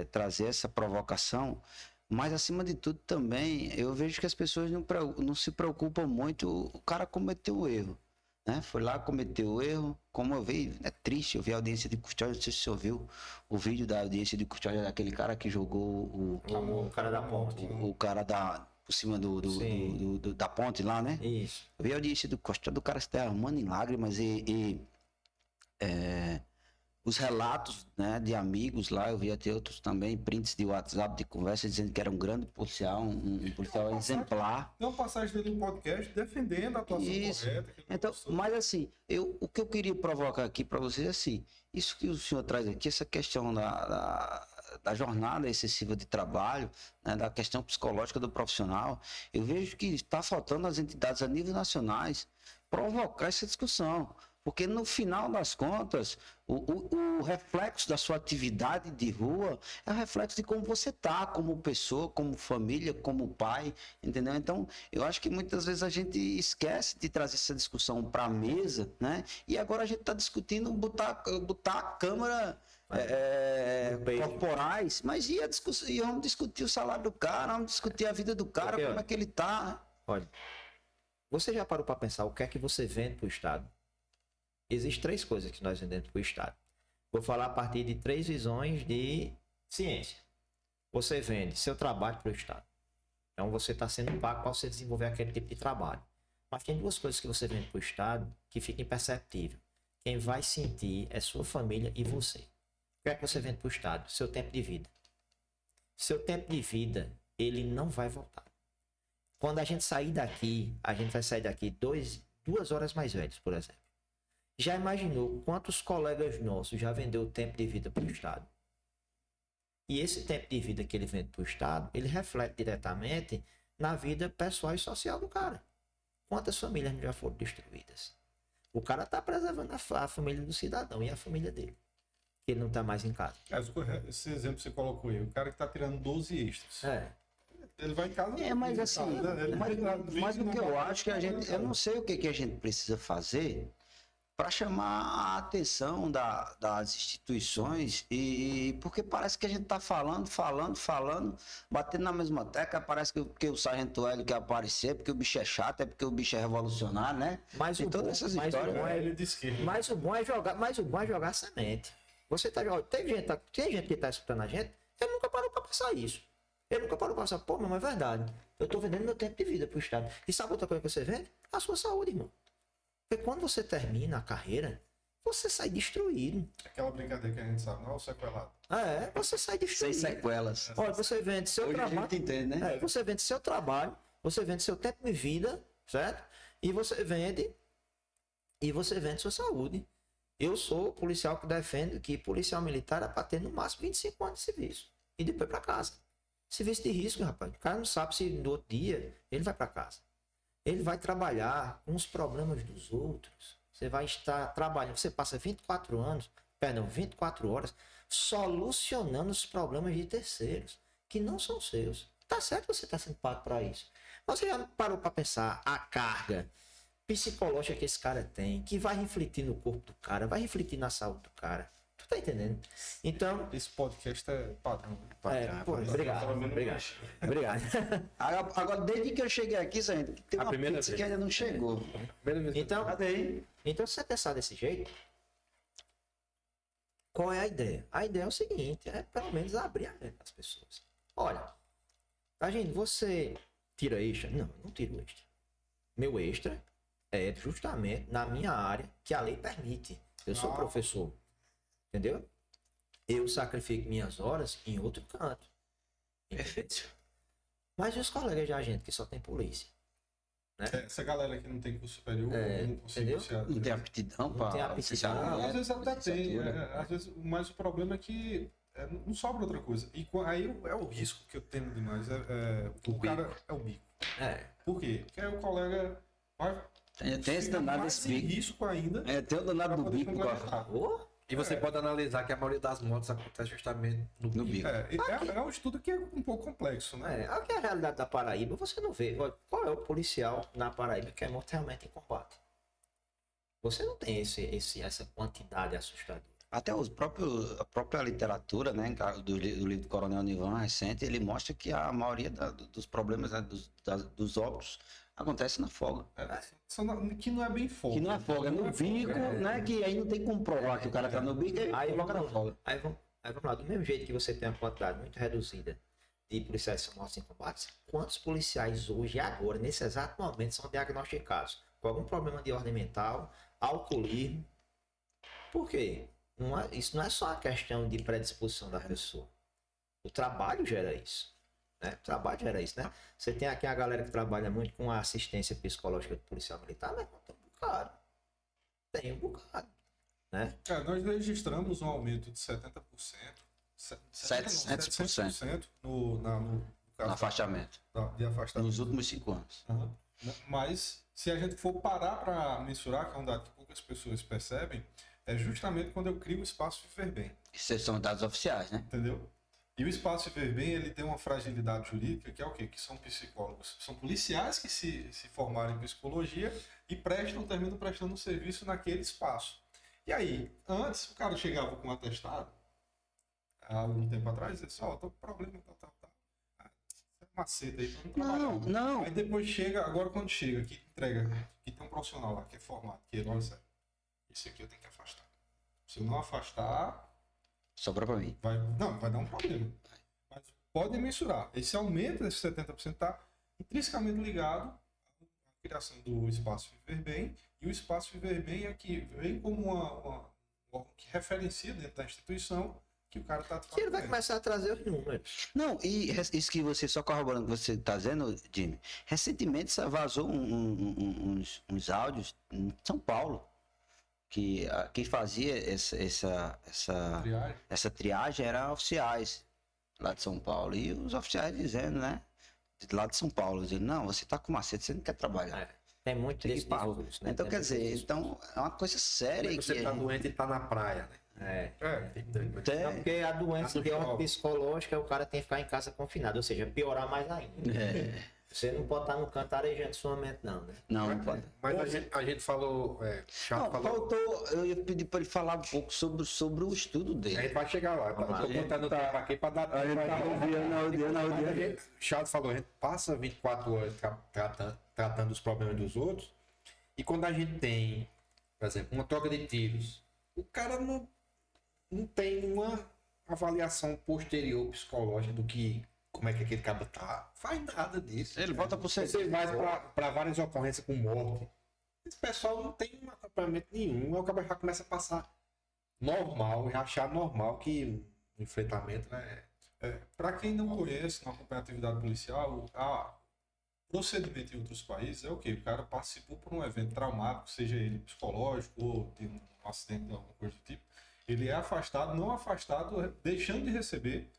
trazer essa provocação, mas acima de tudo também eu vejo que as pessoas não se preocupam muito, o cara cometeu o erro, né? Foi lá, cometeu o erro, como eu vi, é triste, eu vi a audiência de custódia, não sei se você ouviu o vídeo da audiência de custódia daquele cara que jogou O cara da ponte. o cara por cima da ponte lá, né? Isso. Eu vi a audiência do custódia do cara se derramando em lágrimas os relatos, né, de amigos lá, eu vi até outros também, prints de WhatsApp, de conversa, dizendo que era um grande policial, um policial exemplar. Tem uma passagem dele no podcast defendendo a atuação correta. Então, mas assim, o que eu queria provocar aqui para vocês é assim, isso que o senhor traz aqui, essa questão da jornada excessiva de trabalho, né, da questão psicológica do profissional, eu vejo que está faltando às entidades a nível nacionais provocar essa discussão. Porque no final das contas, o reflexo da sua atividade de rua é o reflexo de como você está, como pessoa, como família, como pai, entendeu? Então, eu acho que muitas vezes a gente esquece de trazer essa discussão para a mesa, né? E agora a gente está discutindo botar a câmara corporais, mas e a discussão? E vamos discutir o salário do cara, vamos discutir a vida do cara, como é que ele está. Olha, você já parou para pensar o que é que você vende para o Estado? Existem 3 coisas que nós vendemos para o Estado. Vou falar a partir de 3 visões de ciência. Você vende seu trabalho para o Estado. Então você está sendo pago para você desenvolver aquele tipo de trabalho. Mas tem duas coisas que você vende para o Estado que fica imperceptível. Quem vai sentir é sua família e você. O que é que você vende para o Estado? Seu tempo de vida. Seu tempo de vida, ele não vai voltar. Quando a gente sair daqui, a gente vai sair daqui 2 horas mais velhos, por exemplo. Já imaginou quantos colegas nossos já vendeu o tempo de vida para o Estado? E esse tempo de vida que ele vende para o Estado, ele reflete diretamente na vida pessoal e social do cara. Quantas famílias já foram destruídas? O cara está preservando a família do cidadão e a família dele, que ele não está mais em casa. Esse exemplo que você colocou aí, o cara que está tirando 12 extras. Ele vai em casa. Mas assim, mas o que eu acho que eu não sei o que a gente precisa fazer para chamar a atenção das instituições e porque parece que a gente está falando, batendo na mesma tecla, parece que o Sargento Hélio quer aparecer, porque o bicho é chato, é porque o bicho é revolucionário, né? Mas e todas essas histórias. Mas o bom é jogar semente. Você tá jogando. Tem gente que está escutando a gente, ele nunca parou para pensar isso. Ele nunca parou para pensar, pô, mas é verdade. Eu estou vendendo meu tempo de vida para o Estado. E sabe outra coisa que você vende? A sua saúde, irmão. Porque quando você termina a carreira, você sai destruído. Aquela brincadeira que a gente sabe, não é o sequelado. Você sai destruído. Sem sequelas. Olha, você vende seu Hoje trabalho. a gente entende, né? Você vende seu trabalho, você vende seu tempo de vida, certo? E você vende sua saúde. Eu sou policial que defende que policial militar é para ter no máximo 25 anos de serviço. E depois para casa. Serviço de risco, rapaz. O cara não sabe se no outro dia ele vai para casa. Ele vai trabalhar com os problemas dos outros. Você vai estar trabalhando. Você passa 24 horas solucionando os problemas de terceiros, que não são seus. Tá certo que você está sendo pago para isso. Mas você já parou para pensar a carga psicológica que esse cara tem, que vai refletir no corpo do cara, vai refletir na saúde do cara. Tu tá entendendo? Então... Esse podcast é padrão. Obrigado. Agora, desde que eu cheguei aqui, gente, tem uma pizza que ainda não chegou. Então, se você pensar desse jeito, qual é a ideia? A ideia é o seguinte, é pelo menos abrir a mente das pessoas. Olha, tá, gente, você tira extra? Não, não tiro extra. Meu extra é justamente na minha área que a lei permite. Eu sou professor. Entendeu? Eu sacrifico minhas horas em outro canto. Perfeito. Mas e os colegas de agente que só tem polícia? Né? Essa galera que não tem curso superior, não tem aptidão para. Às vezes até tem. Às vezes, mas o problema é que não sobra outra coisa. E aí é o risco que eu tenho demais. O cara é o bico. Por quê? Porque aí o colega vai. Tem esse danado desse bico. Risco ainda. Tem o danado do bico. E você pode analisar que a maioria das mortes acontece justamente no bico. É um estudo que é um pouco complexo, né? Aqui é a realidade da Paraíba, você não vê. Qual é o policial na Paraíba que é morto realmente em combate? Você não tem essa quantidade assustadora. Até a própria literatura, né, do livro do Coronel Nivan recente, ele mostra que a maioria dos problemas, né, dos óbitos acontece na folga. Que não é bem folga. Que não é folga, é no bico, né? Que aí não tem como provar que o cara tá no bico, aí coloca na folga. Aí vamos lá, do mesmo jeito que você tem uma quantidade muito reduzida de policiais que são mortos em combates, quantos policiais hoje, agora, nesse exato momento, são diagnosticados com algum problema de ordem mental, alcoolismo? Por quê? Isso não é só a questão de predisposição da pessoa. O trabalho gera isso. Né? O trabalho gera isso, né? Você tem aqui a galera que trabalha muito com a assistência psicológica do policial militar, mas tem um bocado. Tem um bocado. Né? Nós registramos um aumento de 70%. 700% no afastamento. De afastamento. Nos últimos 5 anos. Mas, se a gente for parar para mensurar, que é um dado que poucas pessoas percebem, é justamente quando eu crio o espaço Viver Bem. Isso são dados oficiais, né? Entendeu? E o espaço Viver Bem, ele tem uma fragilidade jurídica, que é o quê? Que são psicólogos. São policiais que se formaram em psicologia e terminam prestando serviço naquele espaço. E aí, antes, o cara chegava com um atestado, há algum tempo atrás, e disse, tô com problema, tal. Maceta aí pra não trabalhar. Não. Aí depois agora quando chega, que entrega, que tem um profissional lá, que é formado, que ele olha sério, isso aqui eu tenho que afastar. Se eu não afastar... Sobra pra mim. Vai dar um problema. Mas pode mensurar. Esse aumento, esse 70%, tá intrinsecamente ligado à criação do Espaço Viver Bem, e o Espaço Viver Bem é que vem como um órgão que referencia dentro da instituição que o cara está Que ele vai começar a trazer os números. Não, e isso que você, só corroborando o que você está dizendo, Jimmy, recentemente vazou uns áudios em São Paulo, que quem fazia essa triagem eram oficiais lá de São Paulo. E os oficiais dizendo, né, lá de São Paulo, dizendo, não, você está com macete, você não quer trabalhar. Tem muito Tem que ir desse pra rua. discurso, né? Então, Tem quer muito dizer, desse então é uma coisa séria. Você que tá doente e tá na praia, né? É. Até- Não, porque a doença Ah, que é não. psicológica, o cara tem que ficar em casa confinado, ou seja, piorar mais ainda. É, Você não pode estar no canto arejando sua mente, não, né? não pode. Mas a gente falou. Chato Não, falou. faltou, eu ia pedir para ele falar um pouco sobre o estudo A dele. gente vai chegar lá. Vamos lá. Tô contando o tempo aqui para dar tempo. Chato falou, a gente passa 24 horas tratando os problemas dos outros. E quando a gente tem, por exemplo, uma troca de tiros, o cara não tem uma avaliação posterior psicológica do que, como é que aquele cara tá. Faz nada disso. Ele volta pro Você vai para várias ocorrências com morte. Esse pessoal não tem um acompanhamento nenhum. Aí o cara já começa a passar normal, já achar normal que o enfrentamento né, Para quem não conhece, não acompanha a atividade policial, procedimento em outros países é o quê? O cara participou por um evento traumático, seja ele psicológico ou tem um acidente, alguma coisa do tipo. Ele é afastado, não afastado, deixando de receber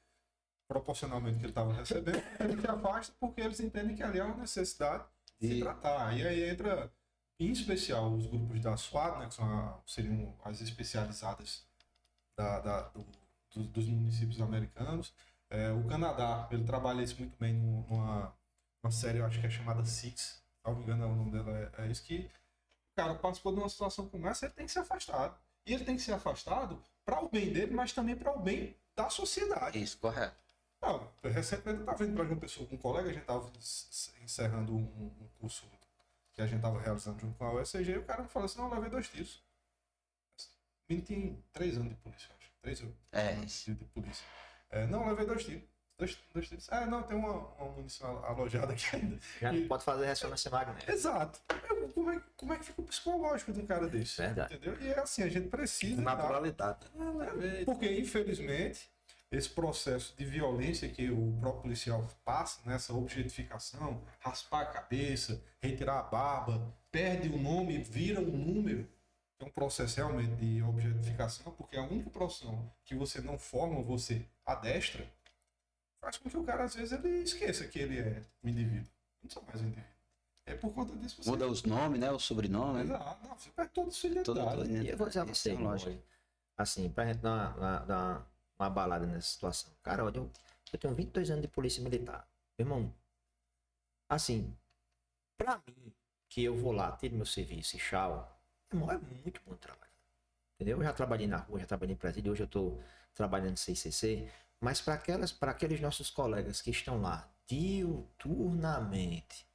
proporcionalmente ao que ele estava recebendo, ele se afasta porque eles entendem que ali é uma necessidade de se tratar. E aí entra, em especial, os grupos da SWAT, né, que seriam as especializadas dos municípios americanos. O Canadá, ele trabalha isso muito bem numa série, eu acho que é chamada Six, se não me engano o nome dela é isso, que o cara participou de uma situação como essa, ele tem que ser afastado. E ele tem que ser afastado para o bem dele, mas também para o bem da sociedade. Isso, correto. Não, recentemente eu estava indo para uma pessoa com um colega, a gente estava encerrando um curso que a gente estava realizando junto com a USG, e o cara me falou assim, não, eu levei 2 tiros. O menino tem 3 anos de polícia, eu acho. 3 anos de polícia. Não, eu levei 2 tiros. 2 tiros. Não, tem uma munição alojada aqui ainda. Já não pode fazer ressonância magnética. Exato. Como é que fica o psicológico de um cara desse? Verdade. Entendeu? E é assim, a gente precisa... naturalidade. Porque, infelizmente, esse processo de violência que o próprio policial passa, nessa objetificação, raspar a cabeça, retirar a barba, perde o nome, vira um número, é um processo realmente de objetificação, porque a única profissão que você não forma, você adestra, faz com que o cara, às vezes, ele esqueça que ele é um indivíduo. Não sou mais um indivíduo. É por conta disso você... Muda os nomes, né? O sobrenome. Exato. Não, você perde toda a sua Todo, identidade. E eu vou dizer a você, lógico. assim, pra gente dar uma balada nessa situação. Cara, olha, eu tenho 22 anos de polícia militar. Meu irmão, assim, pra mim, que eu vou lá, tiro meu serviço e tchau, irmão, é muito bom trabalhar. Entendeu? Eu já trabalhei na rua, já trabalhei em presídio, hoje eu tô trabalhando no CCC, mas para aqueles nossos colegas que estão lá diuturnamente,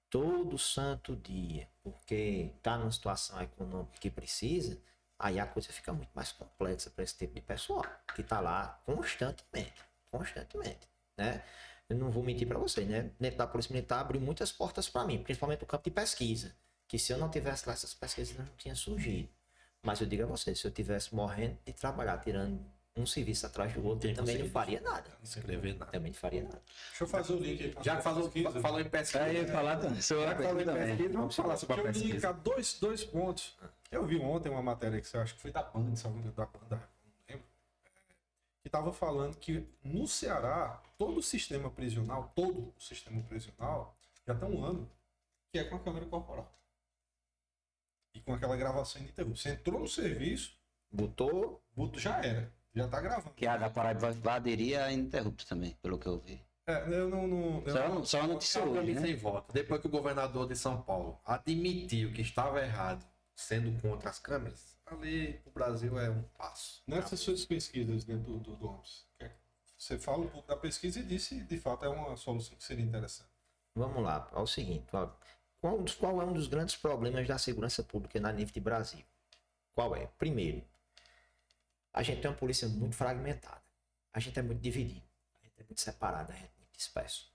todo santo dia, porque tá numa situação econômica que precisa, aí a coisa fica muito mais complexa para esse tipo de pessoal, que tá lá constantemente, né? Eu não vou mentir para você, né? Dentro da Polícia Militar abriu muitas portas para mim, principalmente o campo de pesquisa, que se eu não tivesse lá essas pesquisas não tinham surgido. Mas eu digo a você, se eu tivesse morrendo de trabalhar, tirando um serviço atrás do outro, eu também não faria nada. Escrever nada. Também não faria nada. Deixa eu fazer o link aí. Já que falou em pesquisa. Aí eu ia falar também. Já que falou em pesquisa, vamos falar sobre a Deixa eu pesquisa. linkar dois pontos. Eu vi ontem uma matéria que eu acho que foi da Band, da Banda, não lembro, que estava falando que no Ceará, todo o sistema prisional já tem um ano que é com a câmera corporal. E com aquela gravação ininterrupta. Você entrou no serviço, Botou, já era. Já tá gravando. Que a da Paraíba vai aderir a ininterrupto também, pelo que eu vi. Eu não. Só a notícia Pra hoje, mim, né? sem voto. Depois que o governador de São Paulo admitiu que estava errado, sendo contra as câmeras, ali o Brasil é um passo. Nessas suas pesquisas dentro do OMS, você fala um pouco da pesquisa e disse, de fato, é uma solução que seria interessante. vamos lá, é o seguinte, ó, qual é um dos grandes problemas da segurança pública na nível de Brasil? Qual é? Primeiro, a gente tem uma polícia muito fragmentada, a gente é muito dividido, a gente é muito separado, a gente é muito disperso.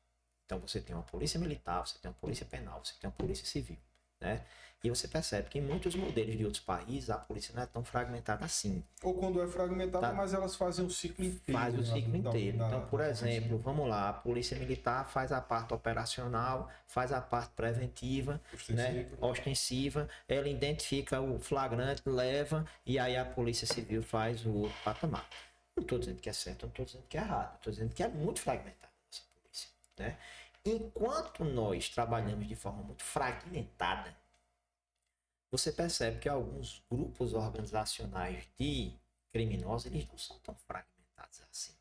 Então você tem uma polícia militar, você tem uma polícia penal, você tem uma polícia civil, né? E você percebe que em muitos modelos de outros países a polícia não é tão fragmentada assim. Ou quando é fragmentada, Tá. mas elas fazem o ciclo inteiro. Faz o né, ciclo da- inteiro. da- Então, por da- exemplo, vamos lá, a polícia militar faz a parte operacional, faz a parte preventiva, né, ostensiva, ela identifica o flagrante, leva, e aí a polícia civil faz o outro patamar. Não estou dizendo que é certo, não estou dizendo que é errado, estou dizendo que é muito fragmentada essa polícia, né? Enquanto nós trabalhamos de forma muito fragmentada, você percebe que alguns grupos organizacionais de criminosos, eles não são tão fragmentados assim.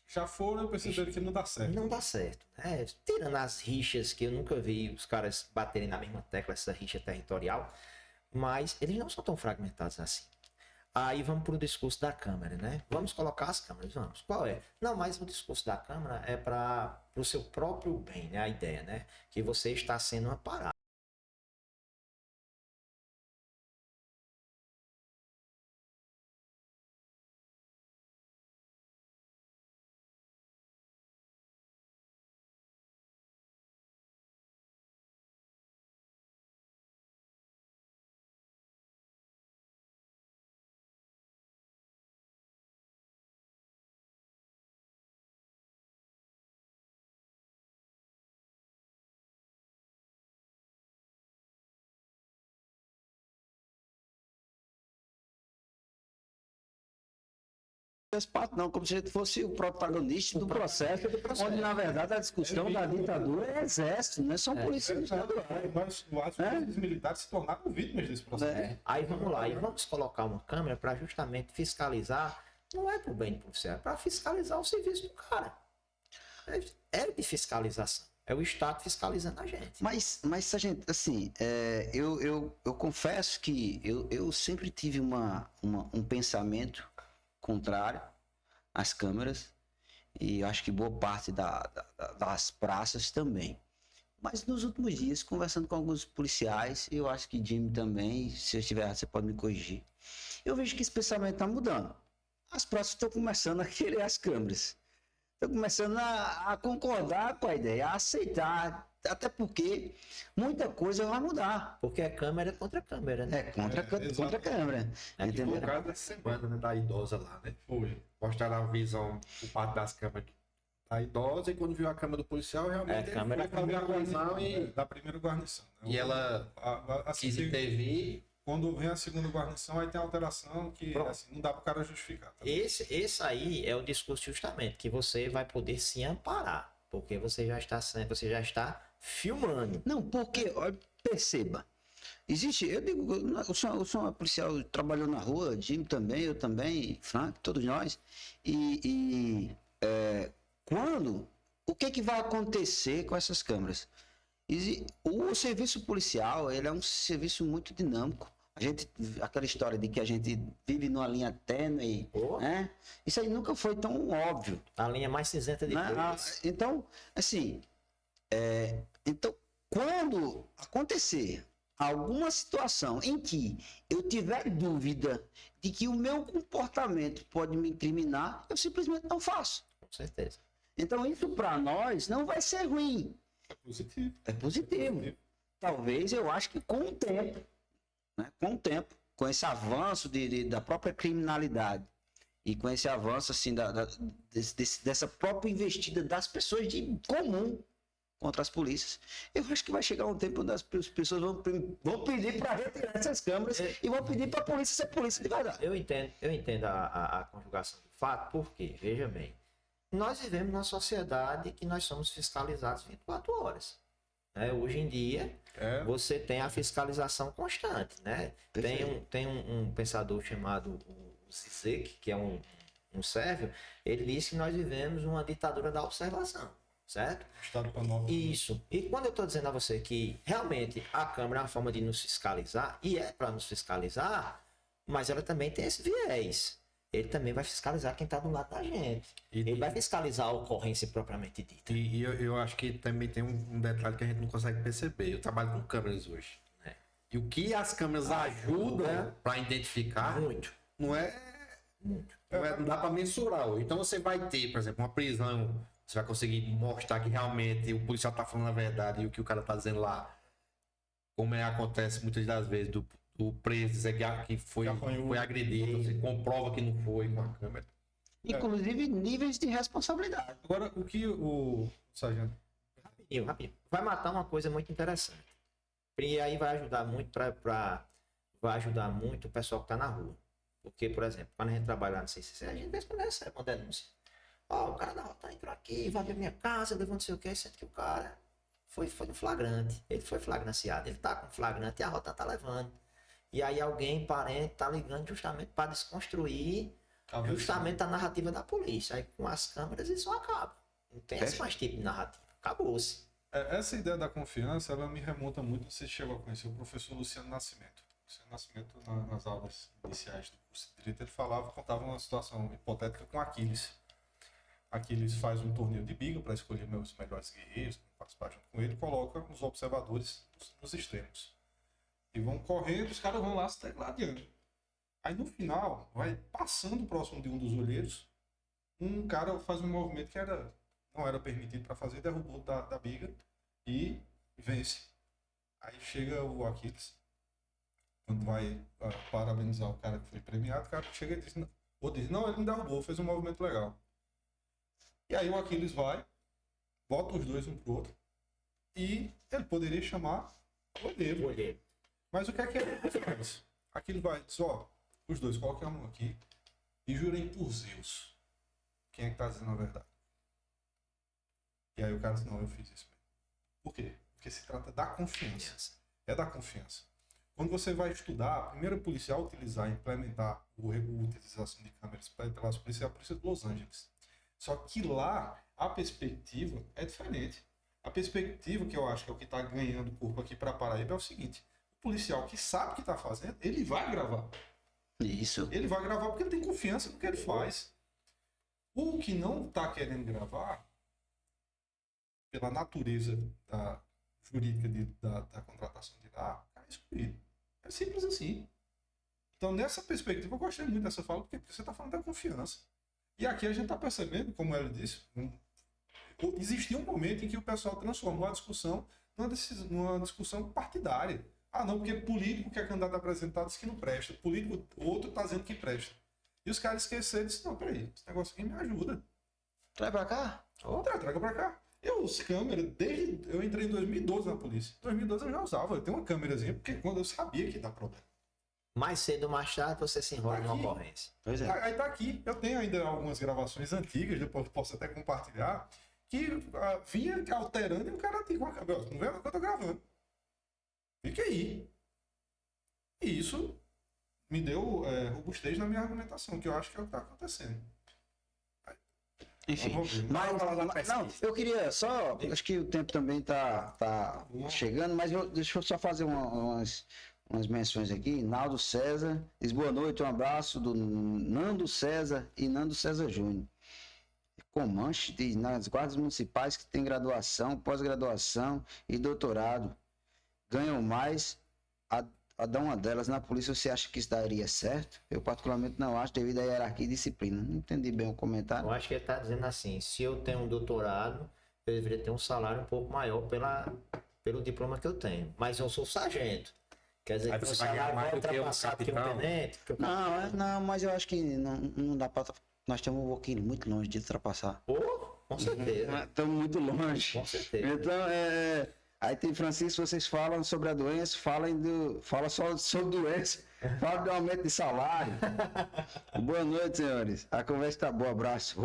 Já foram e perceberam que não dá certo. Não dá certo, né? Tirando as rixas, que eu nunca vi os caras baterem na mesma tecla, essa rixa territorial, mas eles não são tão fragmentados assim. Aí vamos para o discurso da Câmara, né? Vamos colocar as câmaras, vamos. Qual é? Não, mas o discurso da Câmara é para o seu próprio bem, né? A ideia, né? Que você está sendo amparado. Faz parte não, como se a gente fosse o protagonista do processo, onde na verdade a discussão da ditadura é exército, não é só polícia estadual. Mas as polícias militares se tornaram vítimas desse processo. É. Aí vamos lá, e vamos colocar uma câmera para justamente fiscalizar, não é para o bem do policial, é para fiscalizar o serviço do cara. É de fiscalização, é o Estado fiscalizando a gente. Mas sargento, assim, eu confesso que eu sempre tive um pensamento contrário às câmeras, e eu acho que boa parte das praças também. Mas nos últimos dias, conversando com alguns policiais, eu acho que Jimmy também, se eu estiver errado, você pode me corrigir, eu vejo que esse pensamento está mudando. As praças estão começando a querer as câmeras. Estão começando a concordar com a ideia, a aceitar, até porque muita coisa vai mudar. Porque é câmera contra câmera, né? É contra a câmera. É Foi Entendeu? o caso dessa semana, né, da idosa lá, né? Foi. Mostraram a visão, o parte das câmeras da idosa, e quando viu a câmera do policial, realmente ele câmera- foi fazer a colisão Da primeira guarnição. Né? e ela Assim, quis intervir. quando vem a segunda guarnição, aí tem alteração que Pronto. assim, não dá para o cara justificar. Tá? Esse aí é o discurso justamente, que você vai poder se amparar, porque você já está filmando. Não, porque, olha, perceba, existe, eu digo, o senhor é policial, trabalhou na rua, Jimmy também, eu também, Frank, todos nós, quando, o que vai acontecer com essas câmeras? O serviço policial, ele é um serviço muito dinâmico. Aquela história de que a gente vive numa linha tênue, Oh. né? Isso aí nunca foi tão óbvio. A linha mais cinzenta de Né? todas. Então, assim, então, quando acontecer alguma situação em que eu tiver dúvida de que o meu comportamento pode me incriminar, eu simplesmente não faço. Com certeza. Então, isso para nós não vai ser ruim, Positivo. é positivo. Talvez eu acho que com o tempo, né, com esse avanço da própria criminalidade e com esse avanço assim dessa própria investida das pessoas de comum contra as polícias, eu acho que vai chegar um tempo onde as pessoas vão pedir para retirar essas câmeras e vão pedir para a polícia ser polícia de verdade. Eu entendo a conjugação do fato, porque, veja bem, nós vivemos numa sociedade que nós somos fiscalizados 24 horas. Né? Hoje em dia, você tem a fiscalização constante. Né? Tem um pensador chamado Zizek, que é um sérvio, ele disse que nós vivemos uma ditadura da observação. Certo? Estado panóptico. Isso. E quando eu estou dizendo a você que realmente a Câmara é uma forma de nos fiscalizar, e é para nos fiscalizar, mas ela também tem esse viés. Ele também vai fiscalizar quem está do lado da gente. Ele vai fiscalizar a ocorrência propriamente dita. E eu acho que também tem um detalhe que a gente não consegue perceber. Eu trabalho com câmeras hoje. É. E o que as câmeras ajudam para identificar Muito. não é. Não dá para mensurar hoje. Então você vai ter, por exemplo, uma prisão Você vai conseguir mostrar que realmente o policial tá falando a verdade e o que o cara tá dizendo lá. Como acontece muitas das vezes do preso dizer que foi agredido, você comprova que não foi com a câmera. Inclusive níveis de responsabilidade. Agora, o que o sargento... Rapidinho. Vai matar uma coisa muito interessante. E aí vai ajudar muito vai ajudar muito o pessoal que está na rua. Porque, por exemplo, quando a gente trabalha no CCC, a gente vê quando recebe uma denúncia. Ó, o cara da rota entrou aqui, invadiu minha casa, levou não sei o que, sendo que o cara foi no flagrante. Ele foi flagranciado, ele tá com flagrante e a rota tá levando. E aí alguém, parente, tá ligando justamente para desconstruir justamente a narrativa da polícia. Aí com as câmeras isso acaba. Não tem esse mais tipo de narrativa. Acabou-se. Essa ideia da confiança, ela me remonta muito, você chegou a conhecer o professor Luciano Nascimento. Luciano Nascimento, nas aulas iniciais do curso de Direito, ele contava uma situação hipotética com Aquiles. Aquiles faz um torneio de biga para escolher meus melhores guerreiros, participar junto com ele, coloca os observadores nos extremos. E vão correndo, os caras vão lá se degladiando. Aí no final, vai passando próximo de um dos olheiros, um cara faz um movimento que não era permitido para fazer, derrubou da biga e vence. Aí chega o Aquiles, quando vai parabenizar o cara que foi premiado, o cara chega e diz, não, ele me derrubou, fez um movimento legal. E aí o Aquiles vai, bota os dois um pro outro, e ele poderia chamar o olheiro. Mas o que é que ele faz? Aquiles vai e diz, os dois coloquem a mão aqui e jurem por Zeus. Quem é que tá dizendo a verdade? E aí o cara diz, não, eu fiz isso mesmo. Por quê? Porque se trata da confiança. É da confiança. Quando você vai estudar, a primeira polícia a utilizar e implementar a utilização de câmeras pelas polícias é a polícia de Los Angeles. Só que lá, a perspectiva é diferente. A perspectiva, que eu acho que é o que está ganhando corpo aqui para Paraíba, é o seguinte. O policial que sabe o que está fazendo, ele vai gravar. Isso. Ele vai gravar porque ele tem confiança no que ele faz. O que não está querendo gravar, pela natureza jurídica da contratação de lá, é excluído. É simples assim. Então, nessa perspectiva, eu gostei muito dessa fala, porque você está falando da confiança. E aqui a gente está percebendo, como ela disse, existia um momento em que o pessoal transformou a discussão numa discussão partidária. Ah, não, porque político que é candidato a apresentado diz que não presta. Político, outro está dizendo que presta. E os caras esqueceram e disseram, não, peraí, esse negócio aqui me ajuda. Traz pra cá? Traga pra cá. Eu uso câmera desde... Eu entrei em 2012 na polícia. Em 2012 eu já usava. Eu tenho uma câmerazinha, porque quando eu sabia que dá problema. Mais cedo ou mais tarde você se enrola numa ocorrência. Pois é. Aí tá aqui. Eu tenho ainda algumas gravações antigas, depois posso até compartilhar, que vinha alterando e o cara tinha com a câmera. Não vê o que eu tô gravando. Fica aí. E isso me deu robustez na minha argumentação, que eu acho que é o que tá acontecendo. Enfim, mas não, eu queria só, acho que o tempo também tá chegando, mas deixa eu só fazer umas menções aqui. Naldo César diz boa noite, um abraço do Nando César e Nando César Júnior. Comanche nas guardas municipais que tem graduação, pós-graduação e doutorado ganham mais a dar uma delas na polícia. Você acha que isso daria certo? Eu particularmente não acho, devido à hierarquia e disciplina. Não entendi bem o comentário. Eu acho que ele está dizendo assim, se eu tenho um doutorado, eu deveria ter um salário um pouco maior pelo diploma que eu tenho. Mas eu sou sargento. Quer dizer, que o salário vai ultrapassar que um tenente? Não, mas eu acho que não dá para... Nós estamos um pouquinho muito longe de ultrapassar. Com certeza. Estamos muito longe. Com certeza. Então, aí tem Francisco, vocês falam sobre a doença, fala só sobre doença, fala do aumento de salário. Boa noite, senhores. A conversa tá boa, abraço.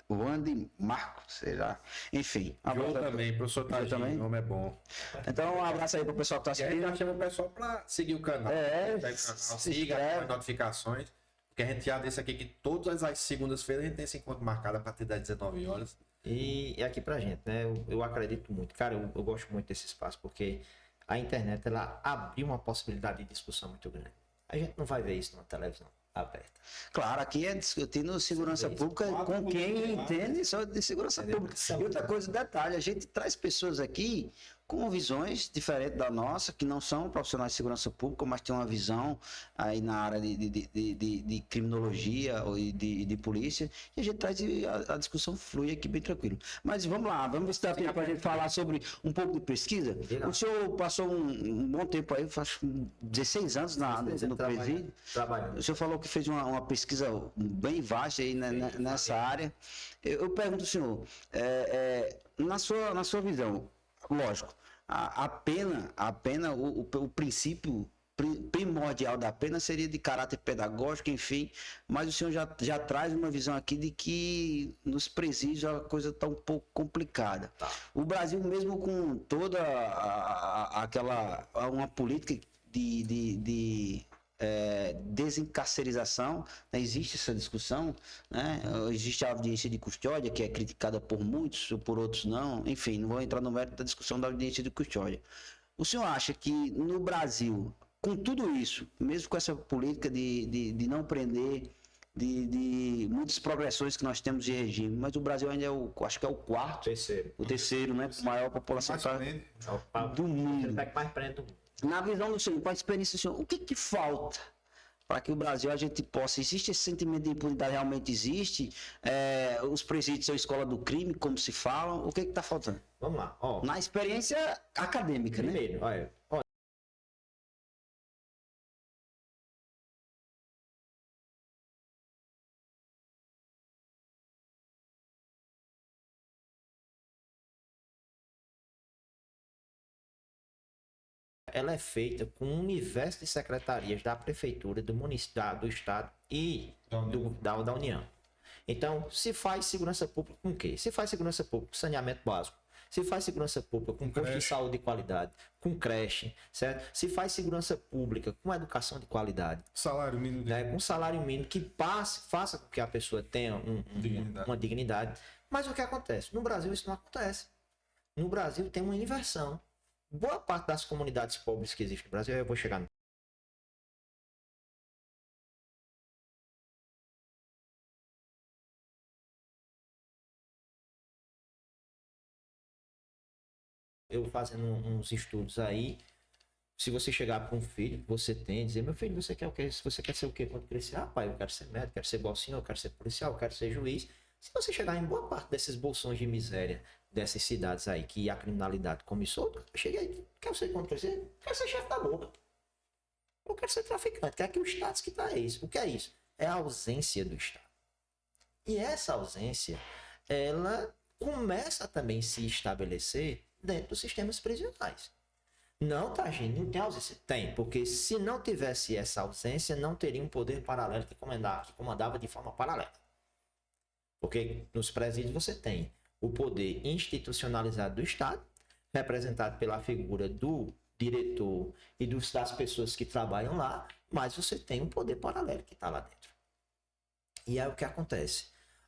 Juan de Marco, será? Enfim. Eu também, professor Tadinho, também? o nome é bom. Então, um abraço aí pro pessoal que tá E aí assistindo. já chama o pessoal para seguir o canal. Siga as notificações. Porque a gente já disse aqui que todas as segundas-feiras a gente tem esse encontro marcado a partir das 19 horas. E aqui pra gente, né? Eu acredito muito. Cara, eu gosto muito desse espaço, porque a internet, ela abriu uma possibilidade de discussão muito grande. A gente não vai ver isso numa televisão aberta. Claro, aqui é discutindo segurança pública com quem entende só de segurança pública. E outra coisa, detalhe, a gente traz pessoas aqui com visões diferentes da nossa, que não são profissionais de segurança pública, mas têm uma visão aí na área de criminologia e de polícia, e a gente traz e a discussão flui aqui bem tranquilo. Mas vamos lá, vamos ver se dá tempo para a gente falar sobre um pouco de pesquisa. O senhor passou um bom tempo aí, faz 16 anos no presídio. O senhor falou que fez uma pesquisa bem vasta aí nessa área. Eu pergunto ao senhor, na sua visão, lógico, a pena, o princípio primordial da pena seria de caráter pedagógico, enfim, mas o senhor já traz uma visão aqui de que nos presídios a coisa está um pouco complicada. Tá. O Brasil, mesmo com toda uma política de desencarcerização, né? Existe essa discussão, né? Existe a audiência de custódia, que é criticada por muitos, por outros não, enfim, não vou entrar no mérito da discussão da audiência de custódia. O senhor acha que no Brasil, com tudo isso, mesmo com essa política de não prender, de muitas progressões que nós temos de regime, mas o Brasil ainda acho que é o terceiro, né? Maior população do mundo. Na visão do senhor, com a experiência do senhor, o que falta para que o Brasil a gente possa... Existe esse sentimento de impunidade, realmente existe? Os presídios são escola do crime, como se falam? O que está faltando? Vamos lá. Na experiência acadêmica, primeiro, né? Olha, ela é feita com um universo de secretarias da prefeitura, do município, do estado e da União. Então, se faz segurança pública com o quê? Se faz segurança pública com saneamento básico, se faz segurança pública com posto de saúde de qualidade, com creche, certo? Se faz segurança pública com educação de qualidade. Salário mínimo. Né? Com salário mínimo que faça com que a pessoa tenha uma dignidade. Mas o que acontece? No Brasil isso não acontece. No Brasil tem uma inversão. Boa parte das comunidades pobres que existem no Brasil, eu vou chegar no... Eu fazendo uns estudos aí, se você chegar para um filho que você tem, dizer, meu filho, você quer o quê? Você quer ser o quê quando crescer? Ah, pai, eu quero ser médico, quero ser igual ao senhor, eu quero ser policial, eu quero ser juiz. Se você chegar em boa parte desses bolsões de miséria, dessas cidades aí, que a criminalidade começou, eu cheguei, quero ser quando crescer? Quero ser chefe da boca. Eu quero ser traficante, quero que o status que tá isso. O que é isso? É a ausência do Estado. E essa ausência, ela começa a também se estabelecer dentro dos sistemas prisionais. Não, tá, gente, não tem ausência. Tem, porque se não tivesse essa ausência, não teria um poder paralelo que comandava de forma paralela. Porque nos presídios você tem o poder institucionalizado do Estado, representado pela figura do diretor e das pessoas que trabalham lá, mas você tem um poder paralelo que está lá dentro. E aí o que acontece?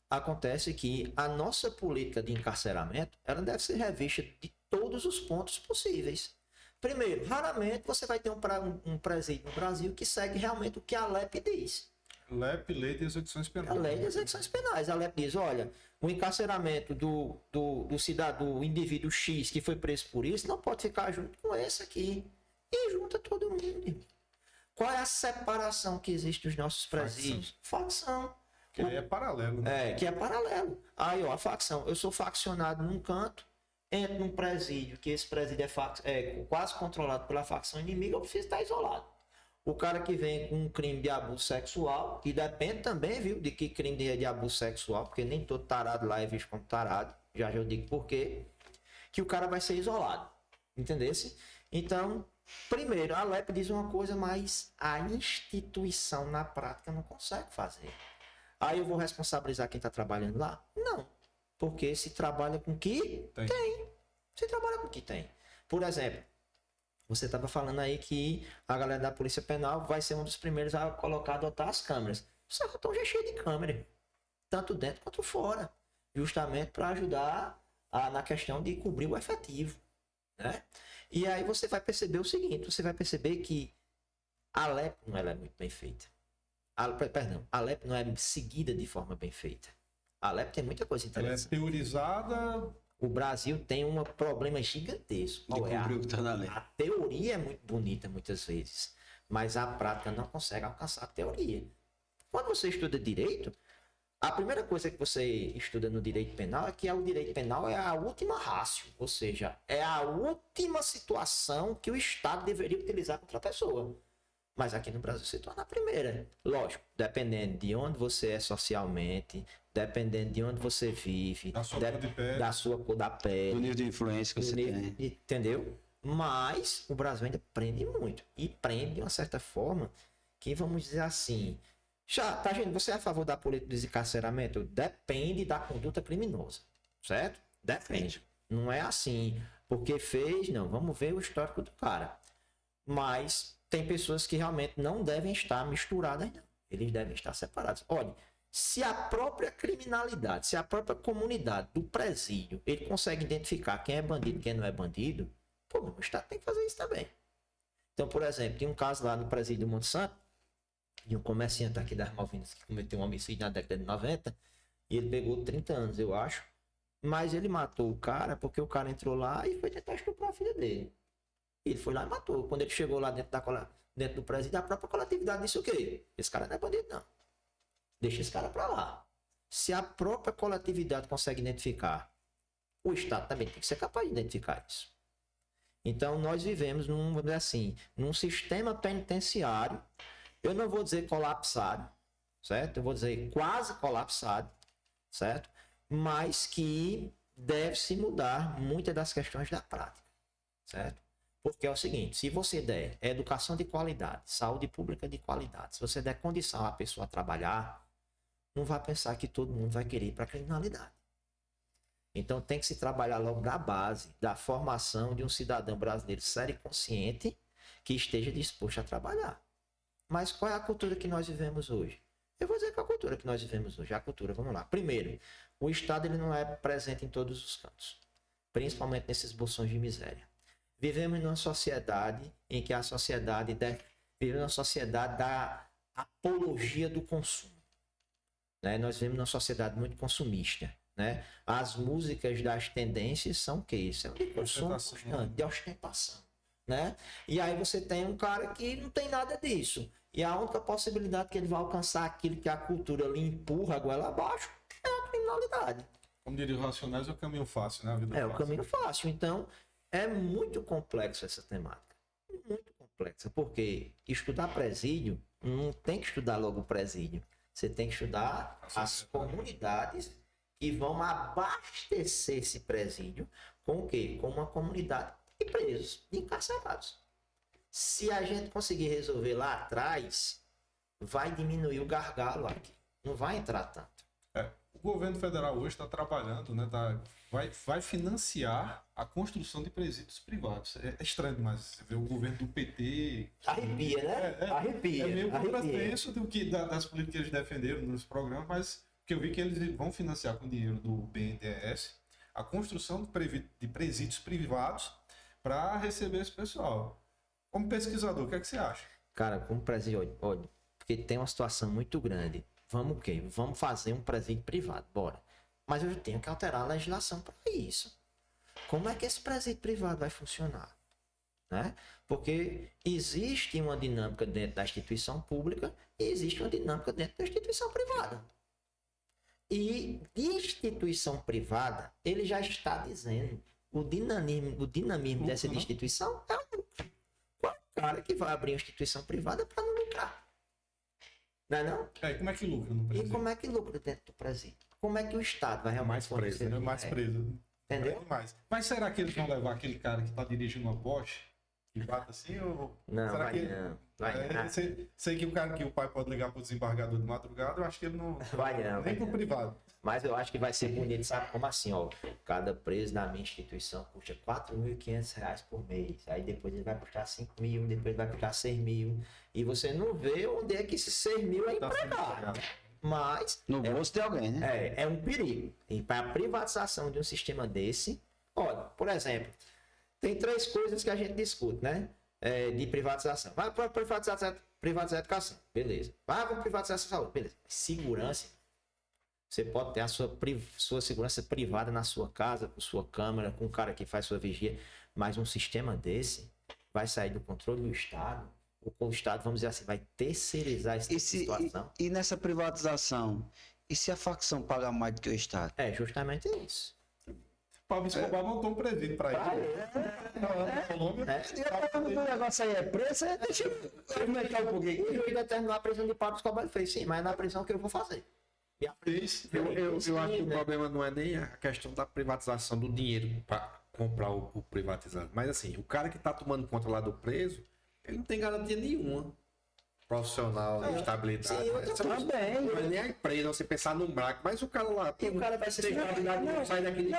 Acontece que a nossa política de encarceramento, ela deve ser revista de todos os pontos possíveis. Primeiro, raramente você vai ter um presídio no Brasil que segue realmente o que a LEP diz. LEP, Lei de Execuções Penais. A Lei de Execuções Penais. A LEP diz, olha, o encarceramento do cidadão, do indivíduo X que foi preso por isso, não pode ficar junto com esse aqui. E junta todo mundo. Qual é a separação que existe nos nossos presídios? Facção. Que aí é paralelo, né? Que é paralelo. Aí, ó, a facção. Eu sou faccionado num canto, entro num presídio, que esse presídio é quase controlado pela facção inimiga, eu preciso estar isolado. O cara que vem com um crime de abuso sexual, que depende também, viu, de que crime de abuso sexual, porque nem todo tarado lá é visto como tarado, já eu digo por quê, que o cara vai ser isolado, entendesse? Então, primeiro, a LEP diz uma coisa, mas a instituição na prática não consegue fazer. Aí eu vou responsabilizar quem está trabalhando lá? Não, porque se trabalha com o que tem. Se trabalha com o que tem. Por exemplo, você estava falando aí que a galera da Polícia Penal vai ser um dos primeiros a colocar, adotar as câmeras. O Sertão já é cheio de câmera, tanto dentro quanto fora, justamente para ajudar na questão de cobrir o efetivo, né? E aí você vai perceber o seguinte, você vai perceber que a LEP não é muito bem feita. A LEP não é seguida de forma bem feita. A LEP tem muita coisa interessante. Ela é teorizada o Brasil tem um problema gigantesco. De cumprir o que tá na lei. A teoria é muito bonita muitas vezes, mas a prática não consegue alcançar a teoria. Quando você estuda direito, a primeira coisa que você estuda no direito penal é que o direito penal é a última ratio, ou seja, é a última situação que o Estado deveria utilizar contra a pessoa. Mas aqui no Brasil se torna a primeira. Lógico, dependendo de onde você é socialmente, dependendo de onde você vive, Da sua cor de pele. da sua cor da pele, Do nível de influência que do você nível- tem. entendeu? Mas o Brasil ainda prende muito. E prende de uma certa forma que, vamos dizer assim, já, tá, gente, você é a favor da política de desencarceramento? Depende da conduta criminosa, certo? Depende. Não é assim, porque fez, não, vamos ver o histórico do cara. Mas tem pessoas que realmente não devem estar misturadas, não. Eles devem estar separados. Olha, se a própria criminalidade, se a própria comunidade do presídio, ele consegue identificar quem é bandido e quem não é bandido, pô, o Estado tem que fazer isso também. Então, por exemplo, tem um caso lá no presídio do Monte Santo, de um comerciante aqui das Malvinas que cometeu um homicídio na década de 90, e ele pegou 30 anos, eu acho, mas ele matou o cara porque o cara entrou lá e foi tentar estuprar a filha dele. E ele foi lá e matou. Quando ele chegou lá dentro do presídio, a própria coletividade disse o quê? Esse cara não é bandido, não. Deixa esse cara pra lá. Se a própria coletividade consegue identificar, o Estado também tem que ser capaz de identificar isso. Então, nós vivemos num sistema penitenciário, eu não vou dizer colapsado, certo? Eu vou dizer quase colapsado, certo? Mas que deve se mudar muitas das questões da prática, certo? Porque é o seguinte, se você der educação de qualidade, saúde pública de qualidade, se você der condição à pessoa a trabalhar, não vai pensar que todo mundo vai querer ir para a criminalidade. Então tem que se trabalhar logo da base, da formação de um cidadão brasileiro sério e consciente que esteja disposto a trabalhar. Mas qual é a cultura que nós vivemos hoje? Eu vou dizer qual é a cultura que nós vivemos hoje. A cultura, vamos lá. Primeiro, o Estado ele não é presente em todos os cantos, principalmente nesses bolsões de miséria. Vivemos numa sociedade em que a sociedade vive numa sociedade da apologia do consumo. Né? Nós vivemos numa sociedade muito consumista. Né? As músicas das tendências são o quê? São de consumo constante, de ostentação. Né? E aí você tem um cara que não tem nada disso. E a única possibilidade que ele vai alcançar aquilo que a cultura lhe empurra a goela abaixo é a criminalidade. Como diria os Racionais, é o caminho fácil, né? A vida É o fácil. caminho fácil. Então, é muito complexo essa temática. Muito complexa. Porque estudar presídio, não tem que estudar logo o presídio. Você tem que estudar as comunidades que vão abastecer esse presídio com o quê? Com uma comunidade de presos, de encarcerados. Se a gente conseguir resolver lá atrás, vai diminuir o gargalo aqui. Não vai entrar tanto. O governo federal hoje está trabalhando, né? Vai financiar a construção de presídios privados. É estranho demais você ver o governo do PT. Arrepia, né? Arrepia. É meio arrepia. contrassenso das políticas que eles defenderam nos programas, mas que eu vi que eles vão financiar com dinheiro do BNDES a construção de presídios privados para receber esse pessoal. Como pesquisador, o que é que você acha? Cara, como presídio, olha, porque tem uma situação muito grande. Vamos o quê? Vamos fazer um presídio privado, bora. Mas eu tenho que alterar a legislação para isso. Como é que esse presídio privado vai funcionar? Né? Porque existe uma dinâmica dentro da instituição pública e existe uma dinâmica dentro da instituição privada. E de instituição privada, ele já está dizendo o dinamismo dessa instituição é um lucro. Qual é o cara que vai abrir uma instituição privada para não lucrar? Não é não? E como é que lucra no E presídio? como é que lucra dentro do presídio? Como é que o Estado vai realmente Mais preso, fornecer né? Mais dinheiro? preso. Entendeu? Mais. Mas será que eles vão levar aquele cara que está dirigindo uma Porsche e bate assim? Ou... Não, será vai que... não. Vai não. Sei que o cara que o pai pode ligar para o desembargador de madrugada, eu acho que ele não. Vai não, vai Nem pro não. privado. Mas eu acho que vai ser bonito, sabe como assim, ó? Cada preso da minha instituição custa R$4.500 por mês. Aí depois ele vai custar 5 mil, depois vai custar 6 mil. E você não vê onde é que esses 6 mil é Tá sendo empregado. empregado. Mas No bolso de alguém, né? é um perigo. E para a privatização de um sistema desse, olha, por exemplo, tem 3 coisas que a gente discute, né? De privatização. Vai para privatizar a educação, beleza. Vai para privatizar a saúde, beleza. Segurança. Você pode ter a sua segurança privada na sua casa, com sua câmera, com o cara que faz sua vigia, mas um sistema desse vai sair do controle do Estado. O Estado, vamos dizer assim, vai terceirizar essa situação. E nessa privatização, e se a facção paga mais do que o Estado? É justamente isso. Pablo Escobar montou um presídio para ele. Na Colômbia. O negócio aí é preço, deixa eu aumentar um pouquinho. O juiz determinou a prisão de Pablo Escobar, ele fez sim, mas é na prisão que eu vou fazer. Eu acho que o problema não é nem a questão da privatização do dinheiro para comprar o privatizado. Mas assim, o cara que tá tomando conta lá do preso, ele não tem garantia nenhuma profissional, de estabilidade. Sim, outra coisa. Também. Não é nem a empresa, você pensar num braco, mas o cara lá. E o cara vai ser tem estabilidade, não sai daquele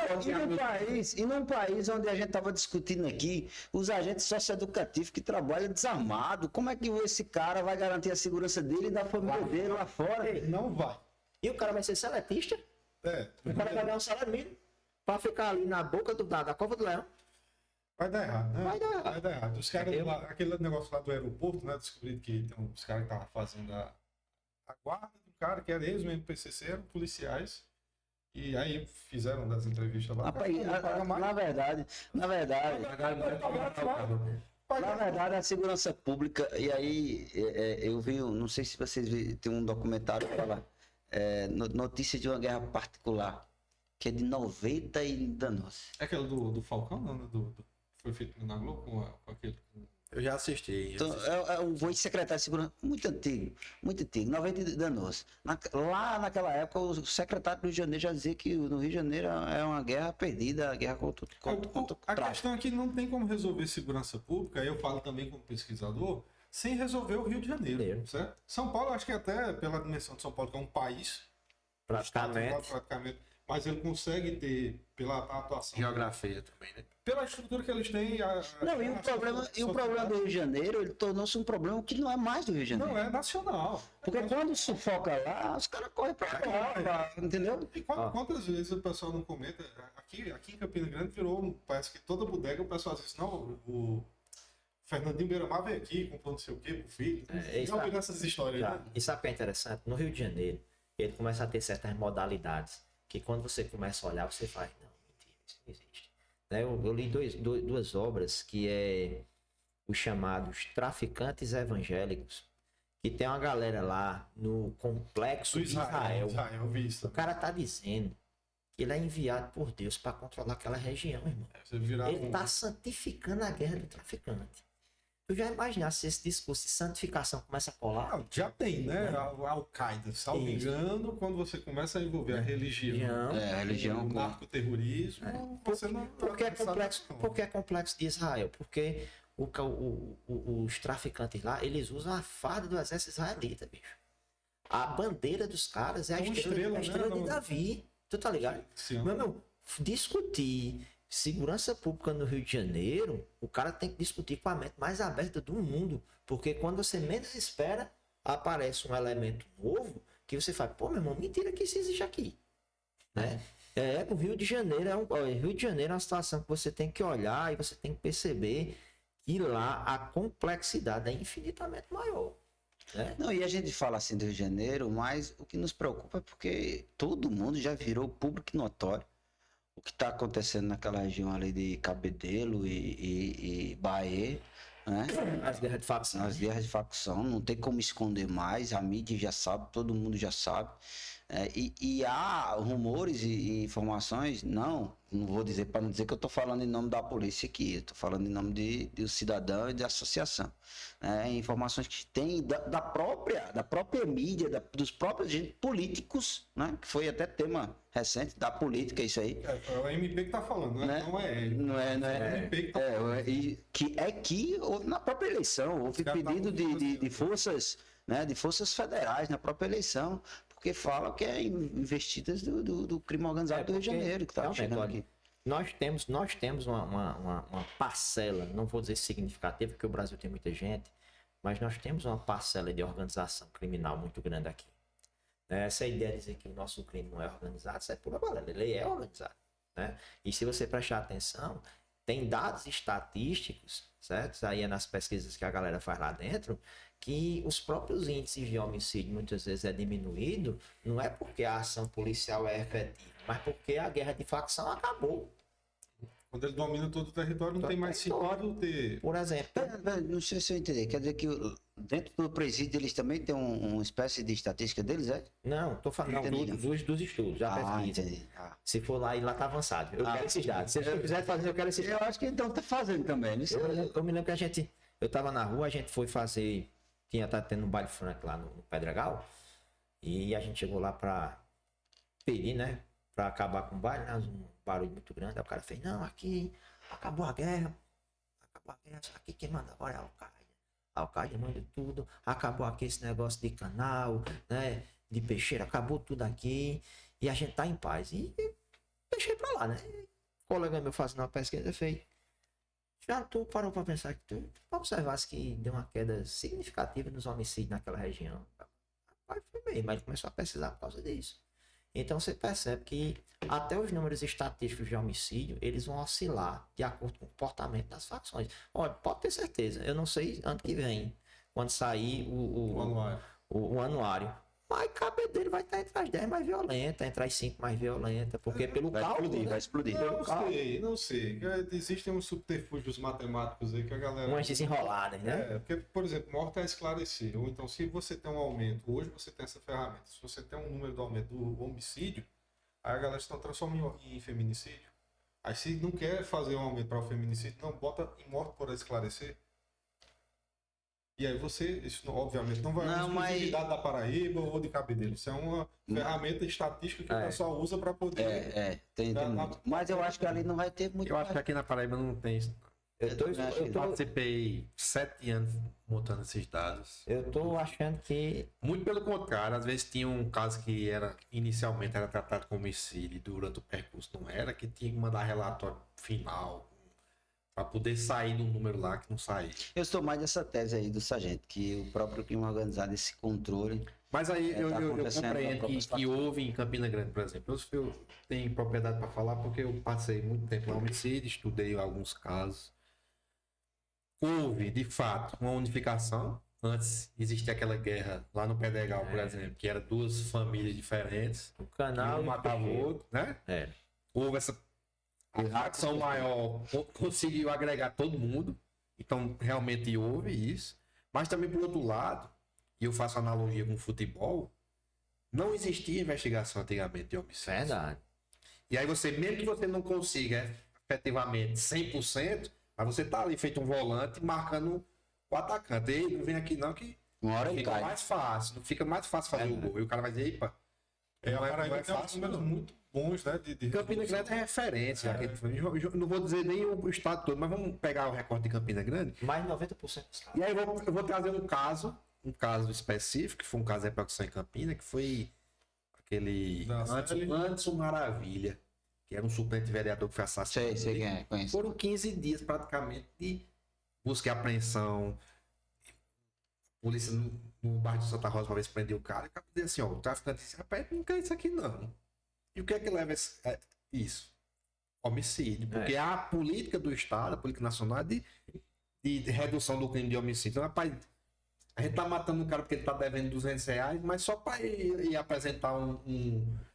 E num país onde a gente estava discutindo aqui, os agentes socioeducativos que trabalham desarmado, como é que esse cara vai garantir a segurança dele e da família dele lá fora? Não vai. E o cara vai ser seletista. O cara vai ganhar um salário mínimo pra ficar ali na boca da cova do leão. Vai dar errado, né? Vai dar errado. Os caras lá, aquele negócio lá do aeroporto, né? Descobriram que tem uns caras que estavam fazendo a guarda do cara, que era eles mesmo, PCC, eram policiais. E aí fizeram das entrevistas lá. Rapaz, na verdade, a segurança pública, e aí eu vi, não sei se vocês viram, tem um documentário que fala notícia de uma guerra particular, que é de 90 e danos. É aquele do Falcão, não, né? Foi feito na Globo com aquele. Eu já assisti. Então, é um voz de secretário de segurança muito antigo, 90 e danos. Lá naquela época, o secretário do Rio de Janeiro já dizia que no Rio de Janeiro é uma guerra perdida, a guerra contra o A tráfico. questão é que não tem como resolver segurança pública, eu falo também como pesquisador, sem resolver o Rio de Janeiro, certo? São Paulo, acho que até pela dimensão de São Paulo, que é um país, praticamente, mas ele consegue ter, pela atuação, Geografia também, né? pela estrutura que eles têm. Não, e o problema do Rio de Janeiro, ele tornou-se um problema que não é mais do Rio de Janeiro. Não, é nacional. Porque quando sufoca lá, os caras correm pra lá, entendeu? E quantas vezes o pessoal não comenta? Aqui em Campina Grande virou, parece que toda bodega o pessoal diz, não, o Fernandinho Beiramar veio aqui, comprou não sei o quê pro filho. Já ouviram essas histórias, né? E sabe o que é interessante? No Rio de Janeiro, ele começa a ter certas modalidades que quando você começa a olhar, você faz, não, mentira, isso não existe. Né? Eu li duas obras que é os chamados Traficantes Evangélicos, que tem uma galera lá no complexo de Israel. Eu vi isso. O cara tá dizendo que ele é enviado por Deus para controlar aquela região, irmão. Ele tá santificando a guerra do traficante. Tu já imaginasse se esse discurso de santificação começa a colar? Já tem, né? A Al-Qaeda, salvo engano, quando você começa a envolver a religião, a religião o narcoterrorismo, você não... Porque é complexo de Israel? Porque os traficantes lá, eles usam a farda do exército israelita, bicho. A bandeira dos caras é a estrela de Davi. Tu tá ligado? Sim. Meu, discutir segurança pública no Rio de Janeiro, o cara tem que discutir com a mente mais aberta do mundo. Porque quando você menos espera, aparece um elemento novo que você fala, pô, meu irmão, mentira que isso existe aqui. Né? O Rio de Janeiro Rio de Janeiro é uma situação que você tem que olhar e você tem que perceber que lá a complexidade é infinitamente maior. Né? Não, e a gente fala assim do Rio de Janeiro, mas o que nos preocupa é porque todo mundo já virou público notório. O que está acontecendo naquela região ali de Cabedelo e Bahia, né? As guerras de facção. As guerras de facção, não tem como esconder mais, a mídia já sabe, todo mundo já sabe. E há rumores e informações, não vou dizer, para não dizer que eu estou falando em nome da polícia aqui, eu estou falando em nome do cidadão e da associação. Informações que tem da própria mídia, dos próprios políticos, né? Que foi até tema recente da política, isso aí. É o MP que está falando, né? Não é ele. Não é. O MP que tá falando. Que houve na própria eleição, houve pedido de forças, né? De forças federais na própria eleição, porque falam que é investidas do crime organizado do Rio de Janeiro, que está chegando aqui. Nós temos uma parcela, não vou dizer significativa, porque o Brasil tem muita gente, mas nós temos uma parcela de organização criminal muito grande aqui. Essa ideia de dizer que o nosso crime não é organizado, isso é pura balela, ele é organizado. Né? E se você prestar atenção, tem dados estatísticos, certo? Isso aí é nas pesquisas que a galera faz lá dentro, que os próprios índices de homicídio muitas vezes é diminuído, não é porque a ação policial é efetiva, mas porque a guerra de facção acabou. Quando ele domina todo o território, não tem mais sentido ter. Por exemplo, Não sei se eu entendi. Quer dizer que dentro do presídio eles também têm uma espécie de estatística deles, é? não, estou falando Entendi. dos estudos, da pesquisa. Entendi. Ah. Se for lá e lá tá avançado. Eu quero esses dados. Se eu quiser fazer, eu quero esses dados. Eu acho que então tá fazendo também, isso. Eu me lembro que eu tava na rua, a gente foi fazer, tá tendo um baile funk lá no Pedregal, e a gente chegou lá pra pedir, né, pra acabar com o baile, né, um barulho muito grande, aí o cara fez, não, aqui acabou a guerra, aqui quem manda agora é a Al-Qaeda manda tudo, acabou aqui esse negócio de canal, né, de peixeira, acabou tudo aqui, e a gente tá em paz, e deixei pra lá, né, o colega meu fazendo uma pesquisa, fez, já tu parou para pensar que tu observasse que deu uma queda significativa nos homicídios naquela região. Aí foi bem, mas começou a pesquisar por causa disso. Então você percebe que até os números estatísticos de homicídio, eles vão oscilar de acordo com o comportamento das facções. Olha, pode ter certeza, eu não sei ano que vem, quando sair o anuário. Mas cabe dele vai estar entre as 10 mais violentas, entre as 5 mais violentas, porque pelo cálculo, né? Vai explodir. Não sei. Existem uns subterfúgios matemáticos aí que a galera. Umas desenroladas, né? Porque, por exemplo, morte é esclarecer. Ou então, se você tem um aumento, hoje você tem essa ferramenta, se você tem um número do aumento do homicídio, aí a galera está transformando em feminicídio. Aí se não quer fazer um aumento para o feminicídio, não, bota em morte por esclarecer. E aí isso obviamente não vai ser exclusividade da Paraíba ou de Cabedelo. Isso é uma ferramenta estatística que o pessoal usa para poder... Tem muito. Mas eu acho que ali não vai ter muito. Eu acho que aqui na Paraíba não tem isso. Eu participei 7 anos montando esses dados. Eu tô achando que... Muito pelo contrário, às vezes tinha um caso que inicialmente era tratado como homicídio e durante o percurso não era, que tinha que mandar relatório final para poder sair de um número lá que não saía. Eu estou mais dessa tese aí do sargento, que o próprio crime organizado, esse controle... Mas aí eu acontecendo compreendo que houve em Campina Grande, por exemplo. Eu tenho propriedade para falar porque eu passei muito tempo no homicídio, estudei alguns casos. Houve, de fato, uma unificação. Antes existia aquela guerra lá no Pedregal, por exemplo, que era 2 famílias diferentes. o canal Um matava o outro, né? Houve essa... A facção maior conseguiu agregar todo mundo. Então, realmente houve isso. Mas também, por outro lado, e eu faço analogia com o futebol, não existia investigação antigamente de homicídio. Verdade. E aí você, mesmo que você não consiga efetivamente 100%, mas você tá ali feito um volante marcando o atacante. Ei, não vem aqui não que Uma hora ele fica cai. mais fácil. Não fica mais fácil fazer o gol. E o cara vai dizer, epa, A não Paraíba é tem uns fácil números não. muito bons, né? De Campina Grande é referência. Eu não vou dizer nem o estado todo, mas vamos pegar o recorte de Campina Grande. Mais de 90% dos casos. E aí eu vou trazer um caso específico, que foi um caso de repercussão em Campina, que foi aquele Da série? Anderson Maravilha, que era um suplente vereador que foi assassinado. Sei quem é, conheço. Foram 15 dias praticamente de busca e apreensão. Polícia no bairro de Santa Rosa uma vez prendeu o cara e acabou de dizer assim, ó, o traficante disse, rapaz, não quer isso aqui não. E o que é que leva isso? Homicídio. Porque a política do Estado, a política nacional de redução do crime de homicídio. Então, rapaz, a gente tá matando o cara porque ele tá devendo R$200, mas só para ir apresentar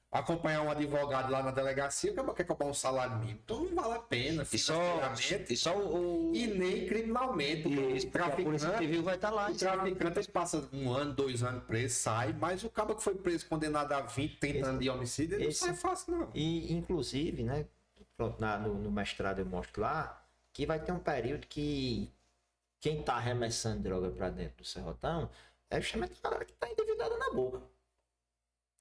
acompanhar um advogado lá na delegacia, acaba quer cobrar um salário mínimo. Então não vale a pena. E nem criminalmente. Isso, porque a Polícia Civil vai estar lá. O traficante ele passa 1 ano, 2 anos preso, sai, mas o cara que foi preso, condenado a 20, 30 anos de homicídio, ele não sai fácil, não. E, inclusive, né, pronto, no mestrado eu mostro lá, que vai ter um período que quem tá arremessando droga pra dentro do serrotão é justamente a galera que tá endividada na boca.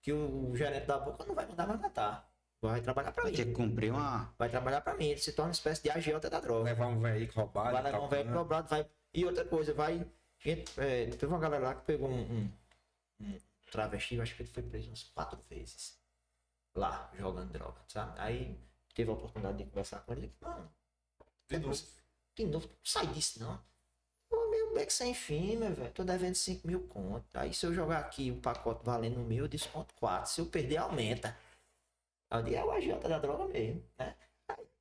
Que o gerente da boca não vai mandar mais matar. Vai trabalhar pra Vai mim. ter que cumprir uma... Vai trabalhar pra mim. Ele se torna uma espécie de agiota da droga. Levar um veículo roubado. Vai levar um veículo roubado, vai... E outra coisa, vai... Gente, teve uma galera lá que pegou um travesti, eu acho que ele foi preso umas 4 vezes. Lá, jogando droga, sabe? Aí teve a oportunidade de conversar com ele. Mano, de novo, não sai disso não. Ô, meu beco sem fim, meu velho. Tô devendo 5 mil conto. Aí se eu jogar aqui o pacote valendo 1.000, eu desconto 4. Se eu perder, aumenta. Aí eu digo, é o agiota da droga mesmo, né?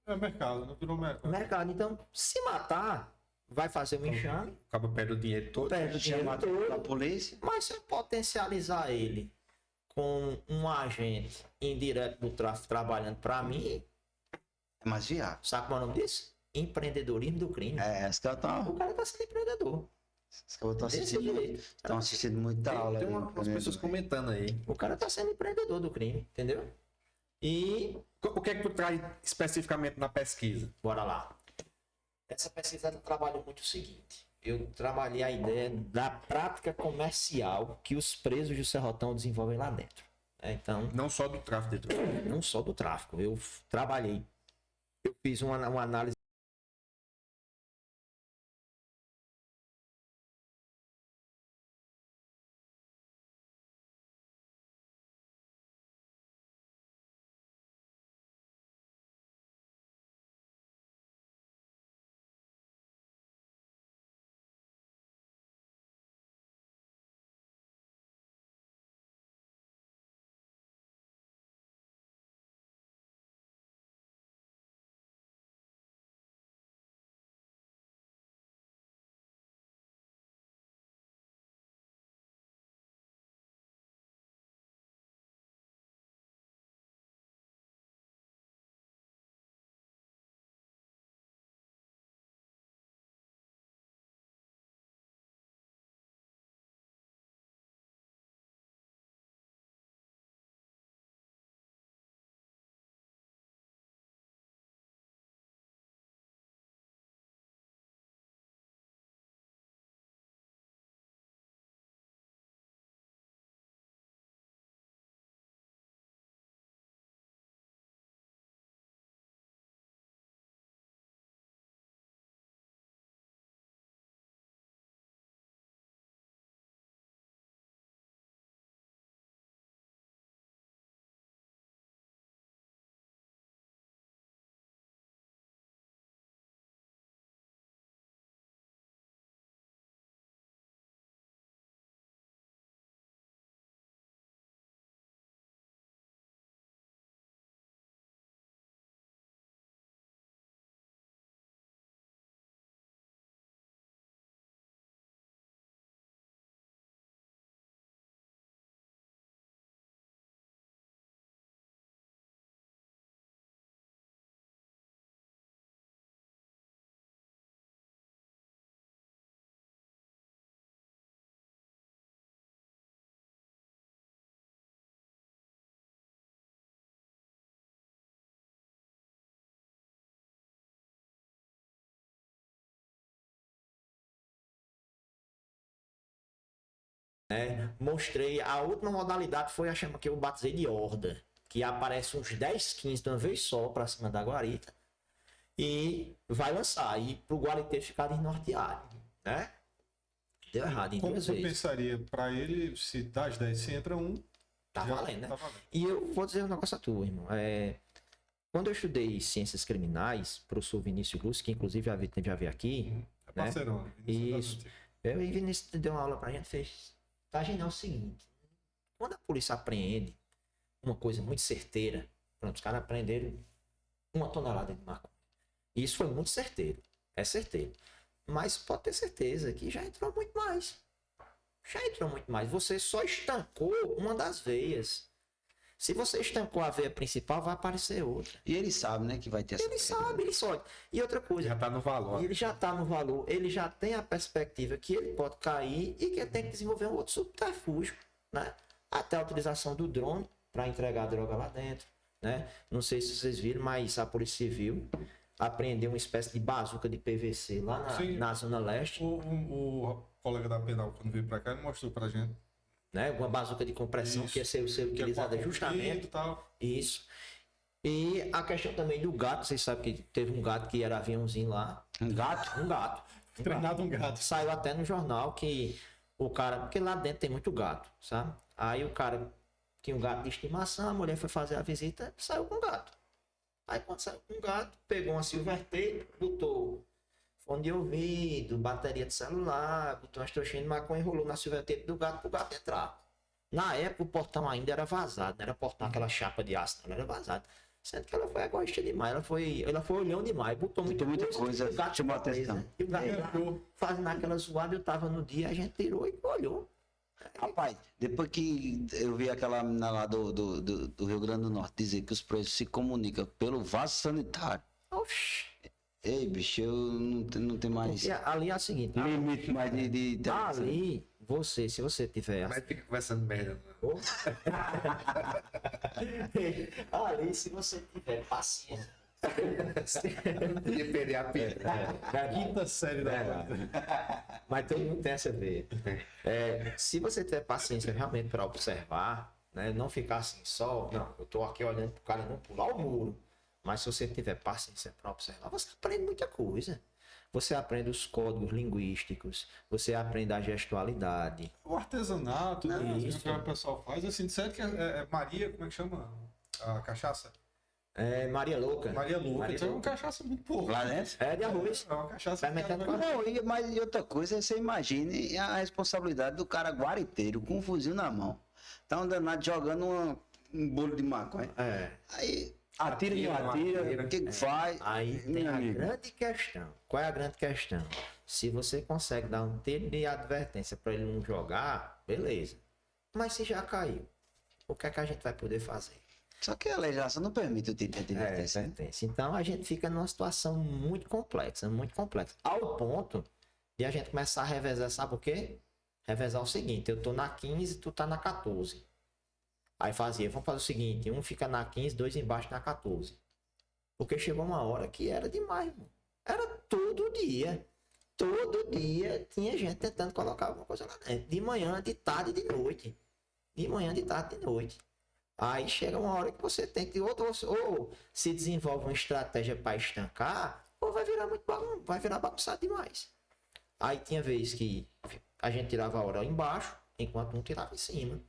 É mercado, não virou mercado. Mercado. Então, se matar, vai fazer um enxame, Acaba perdendo o dinheiro todo. perde o dinheiro Chamado da todo, polícia. mas se eu potencializar ele com um agente indireto do tráfico trabalhando para mim, É mais viável. sabe qual é o nome disso? Empreendedorismo do crime. É, esse cara tá. O cara tá sendo empreendedor. Esse cara tá Desse assistindo. jeito. Estão assistindo muita aula. Tem aí, umas primeiro, pessoas velho. comentando aí. O cara tá sendo empreendedor do crime, entendeu? E O que é que tu traz especificamente na pesquisa? bora lá. Essa pesquisa ela trabalhou muito o seguinte. Eu trabalhei a ideia da prática comercial que os presos do Serrotão desenvolvem lá dentro. Então, Não só do tráfico de drogas. não só do tráfico. Eu trabalhei. Eu fiz uma análise. Mostrei a última modalidade foi a chama que eu batizei de horda, que aparece uns 10, 15 de uma vez só pra cima da guarita e vai lançar e pro guariteiro ficar desnorteado, né? Deu errado em Como duas você vezes. pensaria pra ele, se das 10 se entra um, Tá já valendo, né? tá valendo. E eu vou dizer um negócio a tu, irmão. Quando eu estudei ciências criminais, professor Vinícius Lúcio, que inclusive já veio aqui, É parceirão. Vinícius Isso. das antigas. eu e Vinícius deu uma aula pra gente, fez. Pra gente é o seguinte: quando a polícia apreende uma coisa muito certeira, pronto, os caras apreenderam 1 tonelada de maconha. E isso foi muito certeiro. É certeiro. Mas pode ter certeza que já entrou muito mais. Já entrou muito mais. Você só estancou uma das veias. Se você estancou a veia principal, vai aparecer outra. E ele sabe, né, que vai ter essa. Ele sabe, ele só. E outra coisa, Já tá no valor. ele já está no valor, ele já tem a perspectiva que ele pode cair e que tem que desenvolver um outro subterfúgio, né? Até a utilização do drone para entregar a droga lá dentro, né? Não sei se vocês viram, mas a Polícia Civil apreendeu uma espécie de bazuca de PVC lá Sim. na Zona Leste, O colega da penal, quando veio pra cá, ele mostrou pra gente. né? Uma bazuca de compressão Isso. que ia ser Que é utilizada com justamente e tal. isso. E a questão também do gato, vocês sabem que teve um gato que era aviãozinho lá. Um gato? Um gato. Treinado um gato. Saiu até no jornal que o cara, porque lá dentro tem muito gato, sabe? Aí o cara tinha um gato de estimação, a mulher foi fazer a visita, saiu com o gato. Aí quando saiu com o gato, pegou uma silver tape, botou fone de ouvido, bateria de celular, botou umas trouxinhas de maconha, enrolou na silver tape do gato pro gato entrar. Na época o portão ainda era vazado, não era portão aquela chapa de aço, não era vazado. Sendo que ela foi egoísta demais, ela foi olhando demais, botou muita coisa, e o gato chamou ficou preso, atenção. né? E o gato lá, fazendo aquela zoada, eu tava no dia, a gente tirou e olhou. Rapaz, depois que eu vi aquela menina lá do Rio Grande do Norte dizer que os presos se comunicam pelo vaso sanitário. Oxi. Ei, bicho, eu não tenho mais Porque ali é o seguinte, limite mais de ali, se você tiver... Mas fica conversando merda. Né? Ali, se você tiver paciência... Ia perder a pena. Quinta série da Mas todo mundo tem essa ver. Se você tiver paciência realmente para observar, né, não ficar assim só, não, eu tô aqui olhando pro cara não pular o muro. Mas se você tiver paciência para observar, você aprende muita coisa. Você aprende os códigos linguísticos, você aprende a gestualidade. O artesanato, né? Isso. Que o pessoal faz. Assim, disseram que é Maria, como é que chama? A cachaça? Maria Louca. Maria Louca. Maria Então é uma Louca. cachaça muito boa. lá dentro. É de arroz. É uma cachaça Fermentado que com é- Não, mas outra coisa, você imagine a responsabilidade do cara guariteiro com um fuzil na mão. Tá um danado jogando um bolo de maconha. Aí atira e não atira, o que que faz? Aí tem Meu a amigo. grande questão. Qual é a grande questão? Se você consegue dar um tiro de advertência para ele não jogar, beleza. Mas se já caiu, o que é que a gente vai poder fazer? Só que a legislação não permite o tipo de advertência. Advertência. Então a gente fica numa situação muito complexa, ao ponto de a gente começar a revezar, sabe o quê? Revezar o seguinte, eu tô na 15, tu tá na 14. Aí vamos fazer o seguinte, um fica na 15, dois embaixo na 14. Porque chegou uma hora que era demais, irmão. Era todo dia. Todo dia tinha gente tentando colocar alguma coisa lá dentro. De manhã, de tarde e de noite. De manhã, de tarde e de noite. Aí chega uma hora que você tem que ou se desenvolve uma estratégia para estancar, ou vai virar bagunçado demais. Aí tinha vez que a gente tirava a hora embaixo, enquanto um tirava em cima.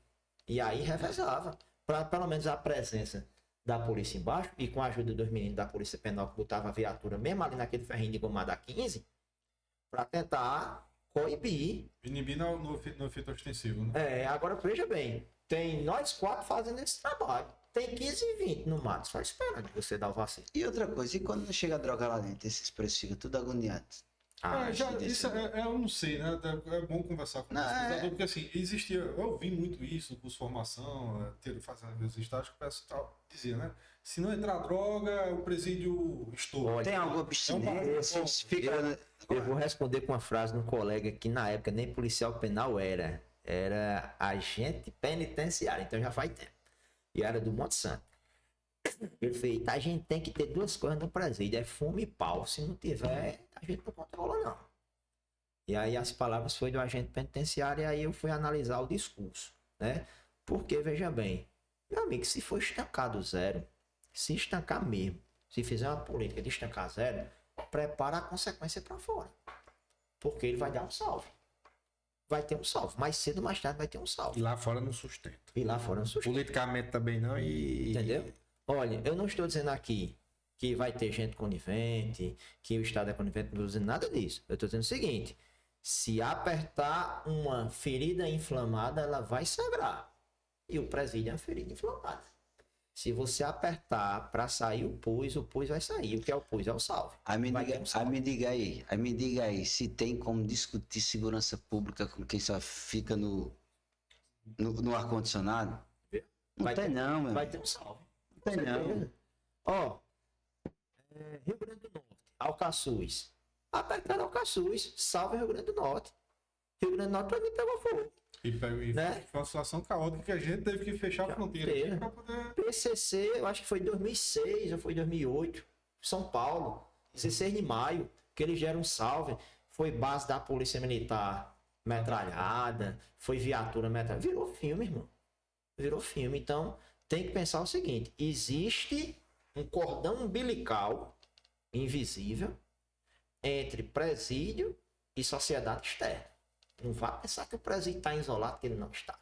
E aí revezava. Para pelo menos a presença da polícia embaixo, e com a ajuda dos meninos da Polícia Penal que botava a viatura mesmo ali naquele ferrinho de gomada 15, para tentar coibir. Inibir no efeito ostensivo, né? Agora veja bem, tem nós 4 fazendo esse trabalho. Tem 15 e 20 no mato, só esperando você dar o vacilo. E outra coisa, e quando chega a droga lá dentro, esses preços ficam tudo agoniados. Isso eu não sei, né? É bom conversar com o pesquisador, porque assim, eu vi muito isso, curso de formação, fazendo meus estágios, que o pessoal dizia, né? Se não entrar droga, o presídio estoura. Tem alguma abstinência? Fica... Eu vou responder com uma frase de um colega que na época nem policial penal era agente penitenciário, então já faz tempo. E era do Monte Santo. Perfeito. A gente tem que ter 2 coisas no presídio, é fumo e pau. Se não tiver, a gente não controla não. E aí as palavras foi do agente penitenciário e aí eu fui analisar o discurso, né? Porque, veja bem, meu amigo, se for estancado zero, se estancar mesmo, se fizer uma política de estancar zero, prepara a consequência para fora. Porque ele vai dar um salve. Vai ter um salve. Mais cedo ou mais tarde vai ter um salve. E lá fora não sustenta. E lá fora não sustenta. Politicamente também não e... Entendeu? Olha, eu não estou dizendo aqui que vai ter gente conivente, que o Estado é conivente, não estou dizendo nada disso. Eu estou dizendo o seguinte, se apertar uma ferida inflamada, ela vai sangrar. E o presídio é uma ferida inflamada. Se você apertar para sair o pus vai sair. O que é o pus? É o salve. Aí me diga aí, se tem como discutir segurança pública com quem só fica no ar-condicionado? Não tem não, meu. Vai ter um salve. Não tem não. Ó, Rio Grande do Norte, Alcaçuz. Apertaram Alcaçuz, salve Rio Grande do Norte. Rio Grande do Norte pra mim pegou fogo. E né? foi uma situação caótica que a gente teve que fechar a fronteira para poder... PCC, eu acho que foi em 2006 ou foi em 2008, São Paulo, 16 de maio, que eles deram um salve, foi base da Polícia Militar metralhada, foi viatura metralhada, virou filme, irmão. Virou filme, então tem que pensar o seguinte, existe um cordão umbilical invisível entre presídio e sociedade externa. Não vá pensar que o presídio está isolado, que ele não está.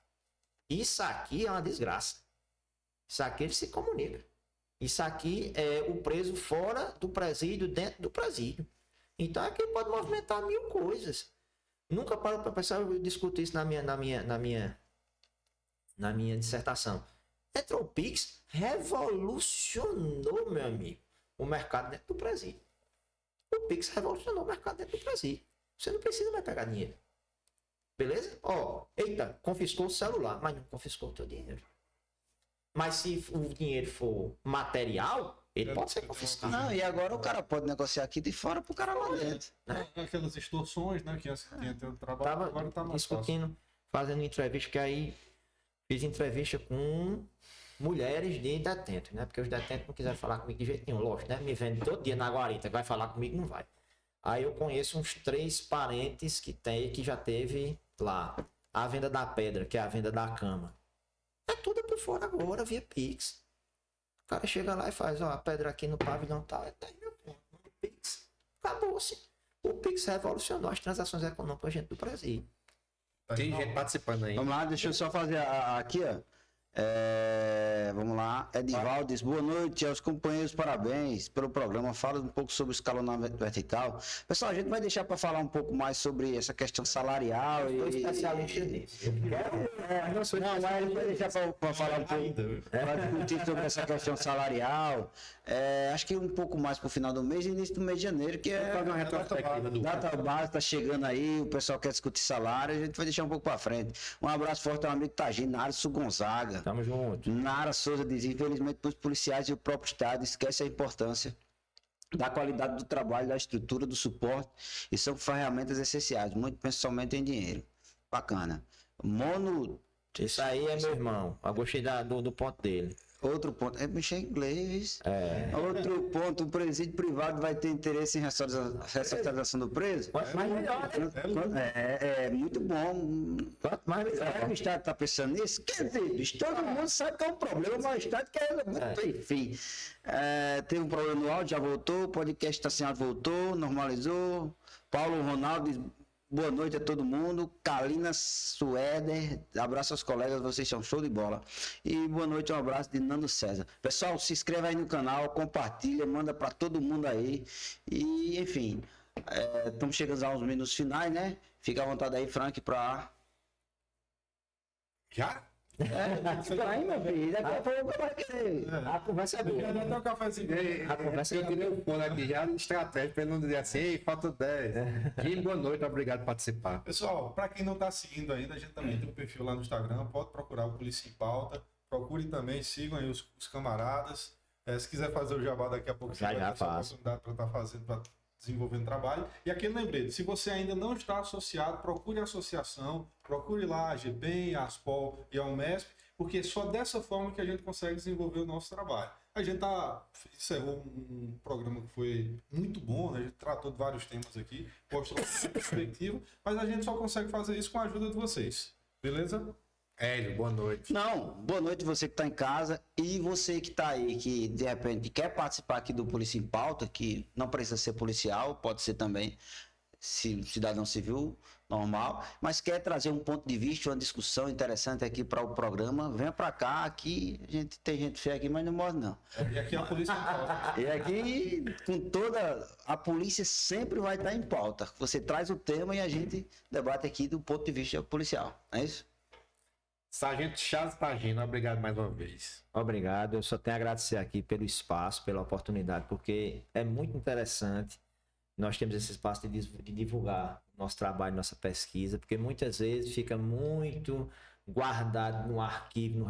Isso aqui é uma desgraça. Isso aqui ele se comunica. Isso aqui é o preso fora do presídio, dentro do presídio. Então aqui ele pode movimentar 1000 coisas. Nunca paro para pensar, eu discuti isso na minha dissertação. Entrou o Pix, revolucionou, meu amigo, o mercado dentro do presídio. O Pix revolucionou o mercado dentro do presídio. Você não precisa mais pegar dinheiro. Beleza? Ó, eita, confiscou o celular, mas não confiscou o teu dinheiro. Mas se o dinheiro for material, ele pode ser confiscado. Não, e agora o cara pode negociar aqui de fora pro cara lá dentro. Aquelas extorsões, né? Que antes tinha o trabalho, Tava agora tá mais discutindo, fazendo entrevista, que aí fiz entrevista com mulheres de detentos, né? Porque os detentos não quiseram falar comigo de jeito nenhum, lógico, né? Me vende todo dia na guarita, vai falar comigo, não vai. Aí eu conheço uns 3 parentes que já teve lá. A venda da pedra, que é a venda da cama. É tudo por fora agora, via Pix. O cara chega lá e faz, ó, a pedra aqui no pavilhão tal, é 10 mil pontos. Pix. Acabou-se. O Pix revolucionou as transações econômicas dentro do Brasil. Tem gente participando aí. Vamos lá, deixa eu só fazer aqui, ó. Vamos lá, Edivaldo diz, boa noite aos companheiros, parabéns pelo programa, fala um pouco sobre o escalonamento vertical. Pessoal, a gente vai deixar para falar um pouco mais sobre essa questão salarial. Eu sou especialista nisso. Não, mas a gente vai deixar para falar um pouco, para discutir sobre essa questão salarial. Acho que um pouco mais para o final do mês e início do mês de janeiro, que é Fazer uma retrospectiva do data base, tá chegando aí, o pessoal quer discutir salário, a gente vai deixar um pouco para frente. Um abraço forte ao amigo Tagino, Narcio Gonzaga. Tamo junto. Nara Souza diz, infelizmente os policiais e o próprio Estado esquecem a importância da qualidade do trabalho, da estrutura, do suporte e são ferramentas essenciais, muito principalmente em dinheiro. Bacana. Mono, Isso aí é meu irmão. Eu gostei do ponto dele. outro ponto, mexer em inglês. Outro ponto, o presídio privado vai ter interesse em ressocialização do preso? Quanto mais melhor, né? É muito bom. Quanto mais Será que o melhor. Estado está pensando nisso? Quer dizer, bicho, todo mundo sabe que é um problema, mas o Estado quer. Enfim, teve um problema no áudio, já voltou. O podcast está sem áudio, voltou, normalizou. Paulo Ronaldo diz, boa noite a todo mundo. Kalina Sueder, abraço aos colegas, vocês são show de bola. E boa noite, um abraço de Nando César. Pessoal, se inscreva aí no canal, compartilha, manda para todo mundo aí. E, enfim, estamos chegando aos minutos finais, né? Fica à vontade aí, Frank, para... Já? Fica aí, meu filho. Daqui a pouco vai querer. A conversa é boa. Já dá até um cafezinho. A conversa Eu é tirei o fone aqui já de estratégia para ele não dizer assim, ei, falta 10. Jim, boa noite, obrigado por participar. Pessoal, para quem não está seguindo ainda, a gente também tem um perfil lá no Instagram, pode procurar o Polícia em Pauta. Procure também, sigam aí os camaradas. Se quiser fazer o jabá daqui a pouco, Já vai ter essa faço. oportunidade para estar fazendo, para desenvolvendo trabalho. E aquele lembrete, se você ainda não está associado, procure a associação, procure lá a GPEM, a Aspol e a Umesp, porque só dessa forma que a gente consegue desenvolver o nosso trabalho. A gente encerrou um programa que foi muito bom, né? A gente tratou de vários temas aqui, mostrou a perspectiva, mas a gente só consegue fazer isso com a ajuda de vocês. Beleza? Hélio, boa noite. Não, boa noite você que está em casa e você que está aí, que de repente quer participar aqui do Polícia em Pauta, que não precisa ser policial, pode ser também cidadão civil normal, mas quer trazer um ponto de vista, uma discussão interessante aqui para o programa, venha para cá, aqui a gente tem gente feia aqui, mas não morre não. E aqui é a Polícia em Pauta. E aqui, com toda a polícia sempre vai estar em pauta. Você traz o tema e a gente debate aqui do ponto de vista policial, não é isso? Sargento Charles Tagino, obrigado mais uma vez. Obrigado, eu só tenho a agradecer aqui pelo espaço, pela oportunidade, porque é muito interessante nós temos esse espaço de divulgar nosso trabalho, nossa pesquisa, porque muitas vezes fica muito guardado no arquivo,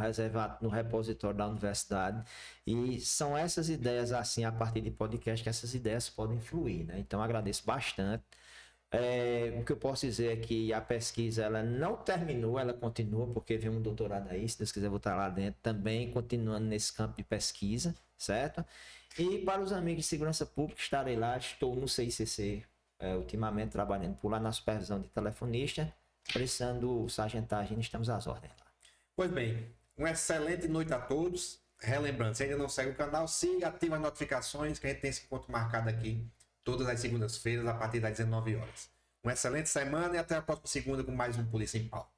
no repositório da universidade, e são essas ideias assim, a partir de podcast, que essas ideias podem fluir, né? Então agradeço bastante. O que eu posso dizer é que a pesquisa ela não terminou, ela continua, porque vem um doutorado aí, se Deus quiser voltar lá dentro, também continuando nesse campo de pesquisa, certo? E para os amigos de segurança pública, estarei lá, estou no CICC, ultimamente trabalhando por lá na supervisão de telefonista, precisando sargentagem, estamos às ordens lá. Pois bem, uma excelente noite a todos. Relembrando, se ainda não segue o canal, siga, ativa as notificações, que a gente tem esse encontro marcado aqui todas as segundas-feiras, a partir das 19 horas. Uma excelente semana e até a próxima segunda com mais um Polícia em Pauta.